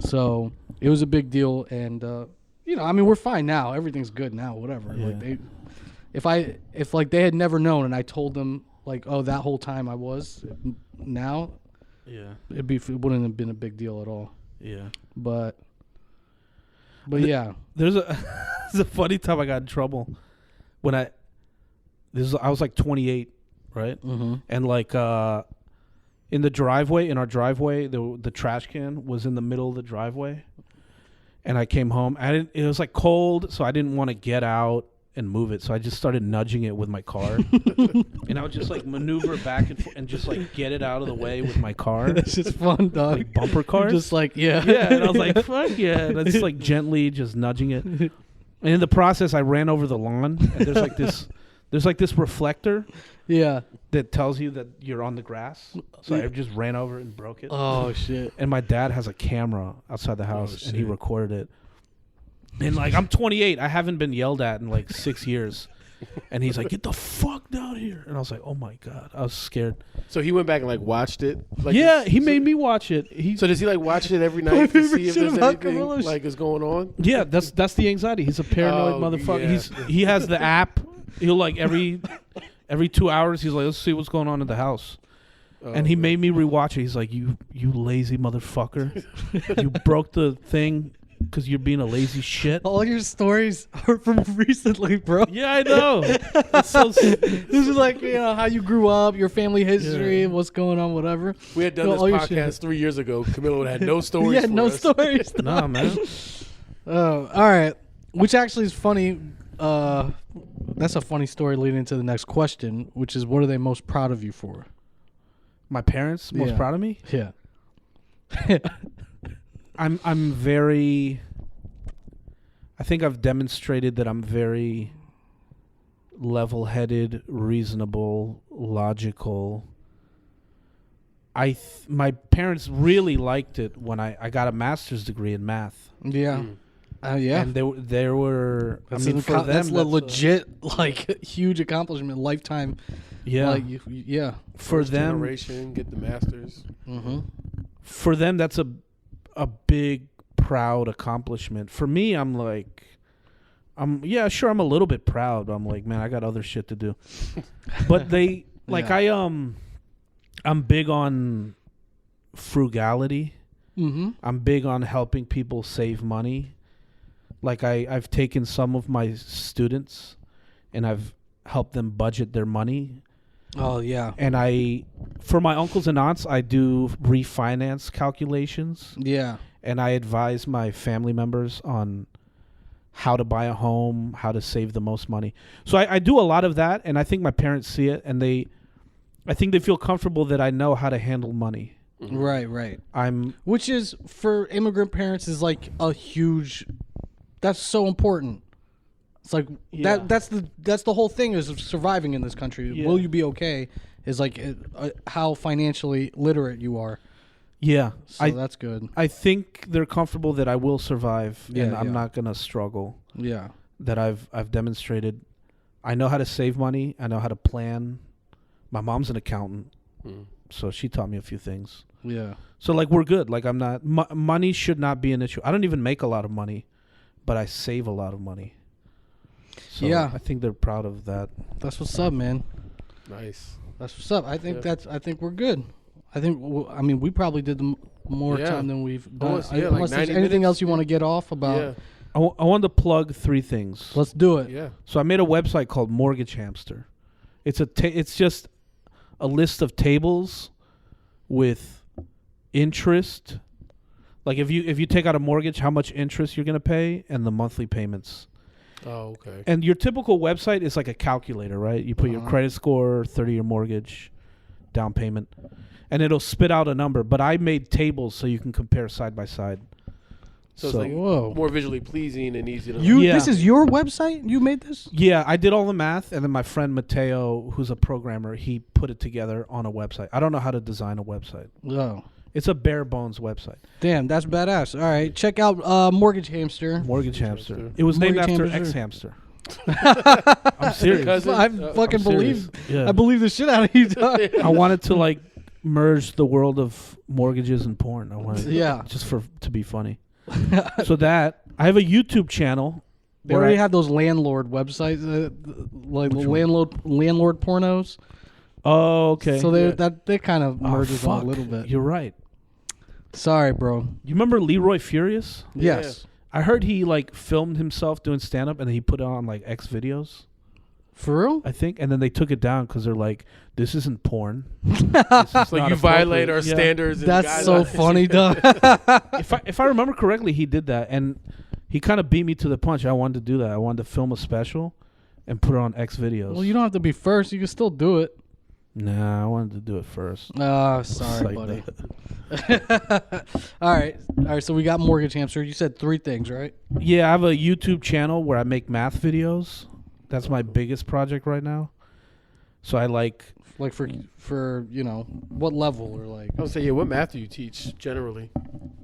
So it was a big deal, and I mean, we're fine now. Everything's good now. Whatever. Yeah. Like if like they had never known, and I told them like, oh, that whole time I was now. Yeah. It wouldn't have been a big deal at all. Yeah. But yeah. There's a funny time I got in trouble when I was like 28, right? Mm-hmm. And like in our driveway, the trash can was in the middle of the driveway. And I came home. It was like cold, so I didn't want to get out and move it. So I just started nudging it with my car. And I would just like maneuver back and forth and just like get it out of the way with my car. That's just fun, dog. Like bumper cars. Just like, yeah. Yeah. And I was like, fuck yeah. And I just like gently just nudging it. And in the process, I ran over the lawn. And there's like this reflector. Yeah. That tells you that you're on the grass. So I just ran over and broke it. Oh, shit. And my dad has a camera outside the house, and he recorded it. And like, I'm 28. I haven't been yelled at in like 6 years. And he's like, get the fuck down here. And I was like, oh my God. I was scared. So he went back and like watched it? Like he made me watch it. So does he like watch it every night to see if there's anything like is going on? Yeah, that's the anxiety. He's a paranoid motherfucker. Yeah. He has the app. He'll like every 2 hours, he's like, let's see what's going on in the house. And he made me rewatch it. He's like, you lazy motherfucker. You broke the thing because you're being a lazy shit. All your stories are from recently, bro. Yeah, I know. It's so this is like, how you grew up, your family history, what's going on, whatever. We had done this podcast 3 years ago. Camilo had no stories. He had no stories. Nah, man. Oh, all right. Which actually is funny. That's a funny story leading into the next question, which is, what are they most proud of you for? My parents most proud of me? Yeah. I'm very, I think I've demonstrated that I'm very level-headed, reasonable, logical. My parents really liked it when I got a master's degree in math. Yeah. Yeah. And they were, That's I mean, for them, that's a legit, like, huge accomplishment, lifetime. Yeah. Like, For First them, generation, get the masters. Mm-hmm. For them, that's a big, proud accomplishment. For me, I'm like, I'm a little bit proud. But I'm like, man, I got other shit to do. But they, like, I'm big on frugality. Mm-hmm. I'm big on helping people save money. Like I've taken some of my students and I've helped them budget their money. Oh, yeah. And for my uncles and aunts, I do refinance calculations. Yeah. And I advise my family members on how to buy a home, how to save the most money. So I do a lot of that, and I think my parents see it, and I think they feel comfortable that I know how to handle money. Mm-hmm. Right. Which is, for immigrant parents, is like a huge... That's so important. It's like that's the whole thing is surviving in this country. Yeah. Will you be okay? Is like how financially literate you are. Yeah, so that's good. I think they're comfortable that I will survive, and I'm not gonna struggle. Yeah, that I've demonstrated. I know how to save money. I know how to plan. My mom's an accountant, So she taught me a few things. Yeah. So like we're good. Like I'm not money should not be an issue. I don't even make a lot of money, but I save a lot of money. So Yeah. I think they're proud of that. That's what's up, man. Nice. That's what's up. I think I think we're good. I think we probably did more time than we've done. Almost, like Unless there's 90 anything minutes. else you want to get off about. Yeah. I want to plug 3 things. Let's do it. Yeah. So I made a website called Mortgage Hamster. It's just a list of tables with interest. Like if you take out a mortgage, how much interest you're going to pay and the monthly payments. Oh, okay. And your typical website is like a calculator, right? You put your credit score, 30-year mortgage, down payment, and it'll spit out a number. But I made tables so you can compare side by side. So it's like more visually pleasing and easy to This is your website? You made this? Yeah, I did all the math, and then my friend Mateo, who's a programmer, he put it together on a website. I don't know how to design a website. Oh. It's a bare bones website. Damn, that's badass. All right, check out Mortgage Hamster. Mortgage Hamster. It was named Mortgage after Hamster. X-Hamster. I'm serious. Cousin? I I'm fucking believe. serious. Yeah. I believe the shit out of you, dog. I wanted to like merge the world of mortgages and porn. I wanted just to be funny. So that I have a YouTube channel. They already have those landlord websites, like landlord pornos. Oh, okay. So they kind of merges them a little bit. You're right. Sorry, bro. You remember Leroy Furious? Yes. I heard he like filmed himself doing stand up and then he put it on like X videos. For real? I think, and then they took it down because they're like, "This isn't porn." It's like you violate our standards. And That's so funny, dog. If I remember correctly, he did that, and he kind of beat me to the punch. I wanted to do that. I wanted to film a special and put it on X videos. Well, you don't have to be first. You can still do it. Nah, I wanted to do it first. Sorry, buddy. All right. So we got Mortgage Hamster. You said 3 things, right? Yeah, I have a YouTube channel where I make math videos. That's my biggest project right now. So I like for what level or like. I would say, what math do you teach generally?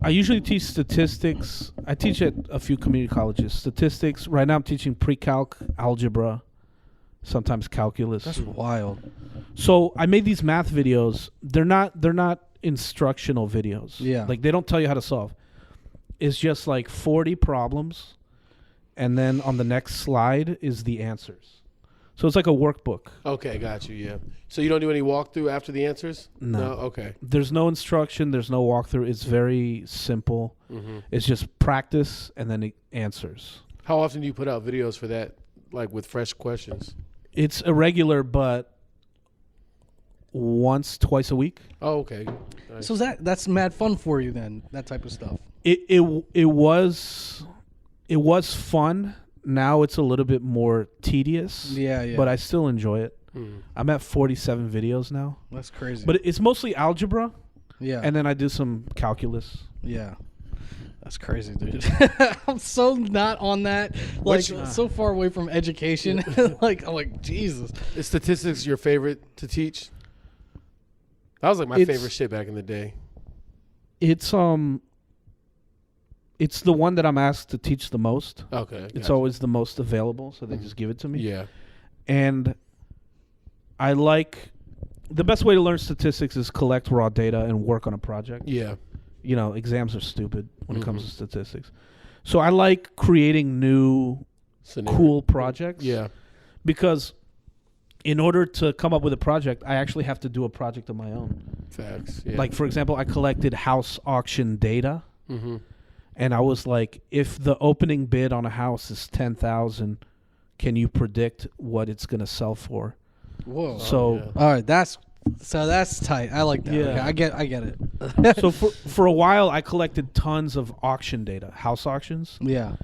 I usually teach statistics. I teach at a few community colleges. Statistics. Right now I'm teaching pre-calc, algebra, sometimes calculus. That's wild. So I made these math videos. They're not instructional videos. Yeah. Like they don't tell you how to solve. It's just like 40 problems, and then on the next slide is the answers. So it's like a workbook. Okay, got you. Yeah. So you don't do any walkthrough after the answers? No. Okay. There's no instruction. There's no walkthrough. It's very simple. Mm-hmm. It's just practice and then answers. How often do you put out videos for that, like with fresh questions? It's irregular, but twice a week. Oh, okay. Nice. So that's mad fun for you then, that type of stuff. It was fun. Now it's a little bit more tedious. Yeah. But I still enjoy it. Mm. I'm at 47 videos now. That's crazy. But it's mostly algebra. Yeah. And then I do some calculus. Yeah. That's crazy, dude. I'm so not on that. Like, so far away from education. I'm like, Jesus. Is statistics your favorite to teach? That was like my favorite shit back in the day. It's the one that I'm asked to teach the most. Okay. It's always the most available, so they just give it to me. Yeah. And I like the best way to learn statistics is collect raw data and work on a project. Yeah. Exams are stupid when it comes to statistics. So I like creating new cool projects. Yeah. Because in order to come up with a project, I actually have to do a project of my own. Facts. Yeah. Like, for example, I collected house auction data. Mm-hmm. And I was like, if the opening bid on a house is $10,000, can you predict what it's going to sell for? Whoa. So, all right, that's tight. I like that. Yeah. Okay, I get it. so for a while, I collected tons of auction data, house auctions. Yeah.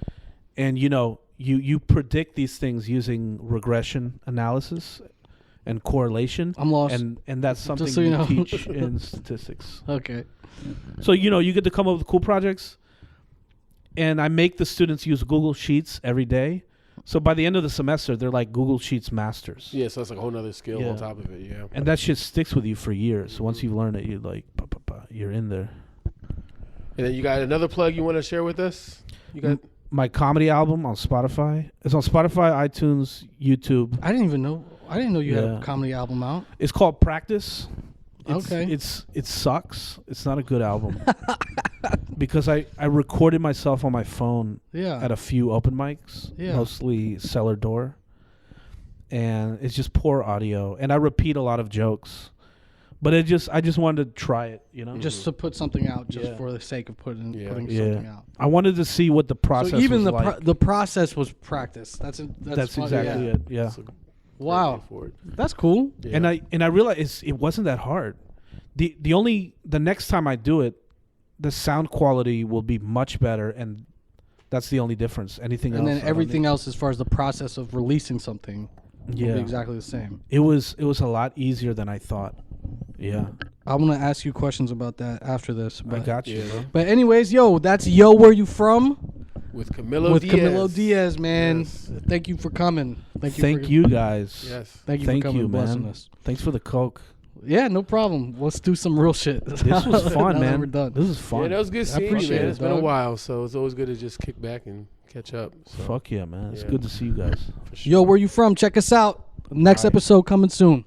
And you predict these things using regression analysis and correlation. I'm lost. And that's something so you know. teach in statistics. Okay. So you get to come up with cool projects. And I make the students use Google Sheets every day. So by the end of the semester, they're like Google Sheets masters. Yeah, so that's like a whole nother skill on top of it, yeah. And that shit sticks with you for years. So once you learn it, you're like, you're in there. And then you got another plug you want to share with us? You got my comedy album on Spotify. It's on Spotify, iTunes, YouTube. I didn't know you had a comedy album out. It's called Practice. It sucks. It's not a good album. Because I recorded myself on my phone at a few open mics, mostly Cellar Door. And it's just poor audio. And I repeat a lot of jokes. But I just wanted to try it, you know? Just to put something out for the sake of putting something out. I wanted to see what the process so even was the the process was practice. That's exactly it. Yeah. Wow. That's cool. Yeah. And I realized it wasn't that hard. The next time I do it, the sound quality will be much better, and that's the only difference. Anything else? And then everything else as far as the process of releasing something will be exactly the same. It was a lot easier than I thought. Yeah. I'm going to ask you questions about that after this. I got you. Bro. But anyways, that's Where You From? With Camilo Diaz, man. Yes. Thank you for coming. Thank you guys. Yes. Thank you for coming and blessing us. Thanks for the Coke. Yeah, no problem. Let's do some real shit. This was fun, man. We're done. This is fun. Yeah, that was good seeing you, man. It's been a while, so it's always good to just kick back and catch up. So. Fuck yeah, man. It's good to see you guys. Sure. Where You From? Check us out. Next episode coming soon.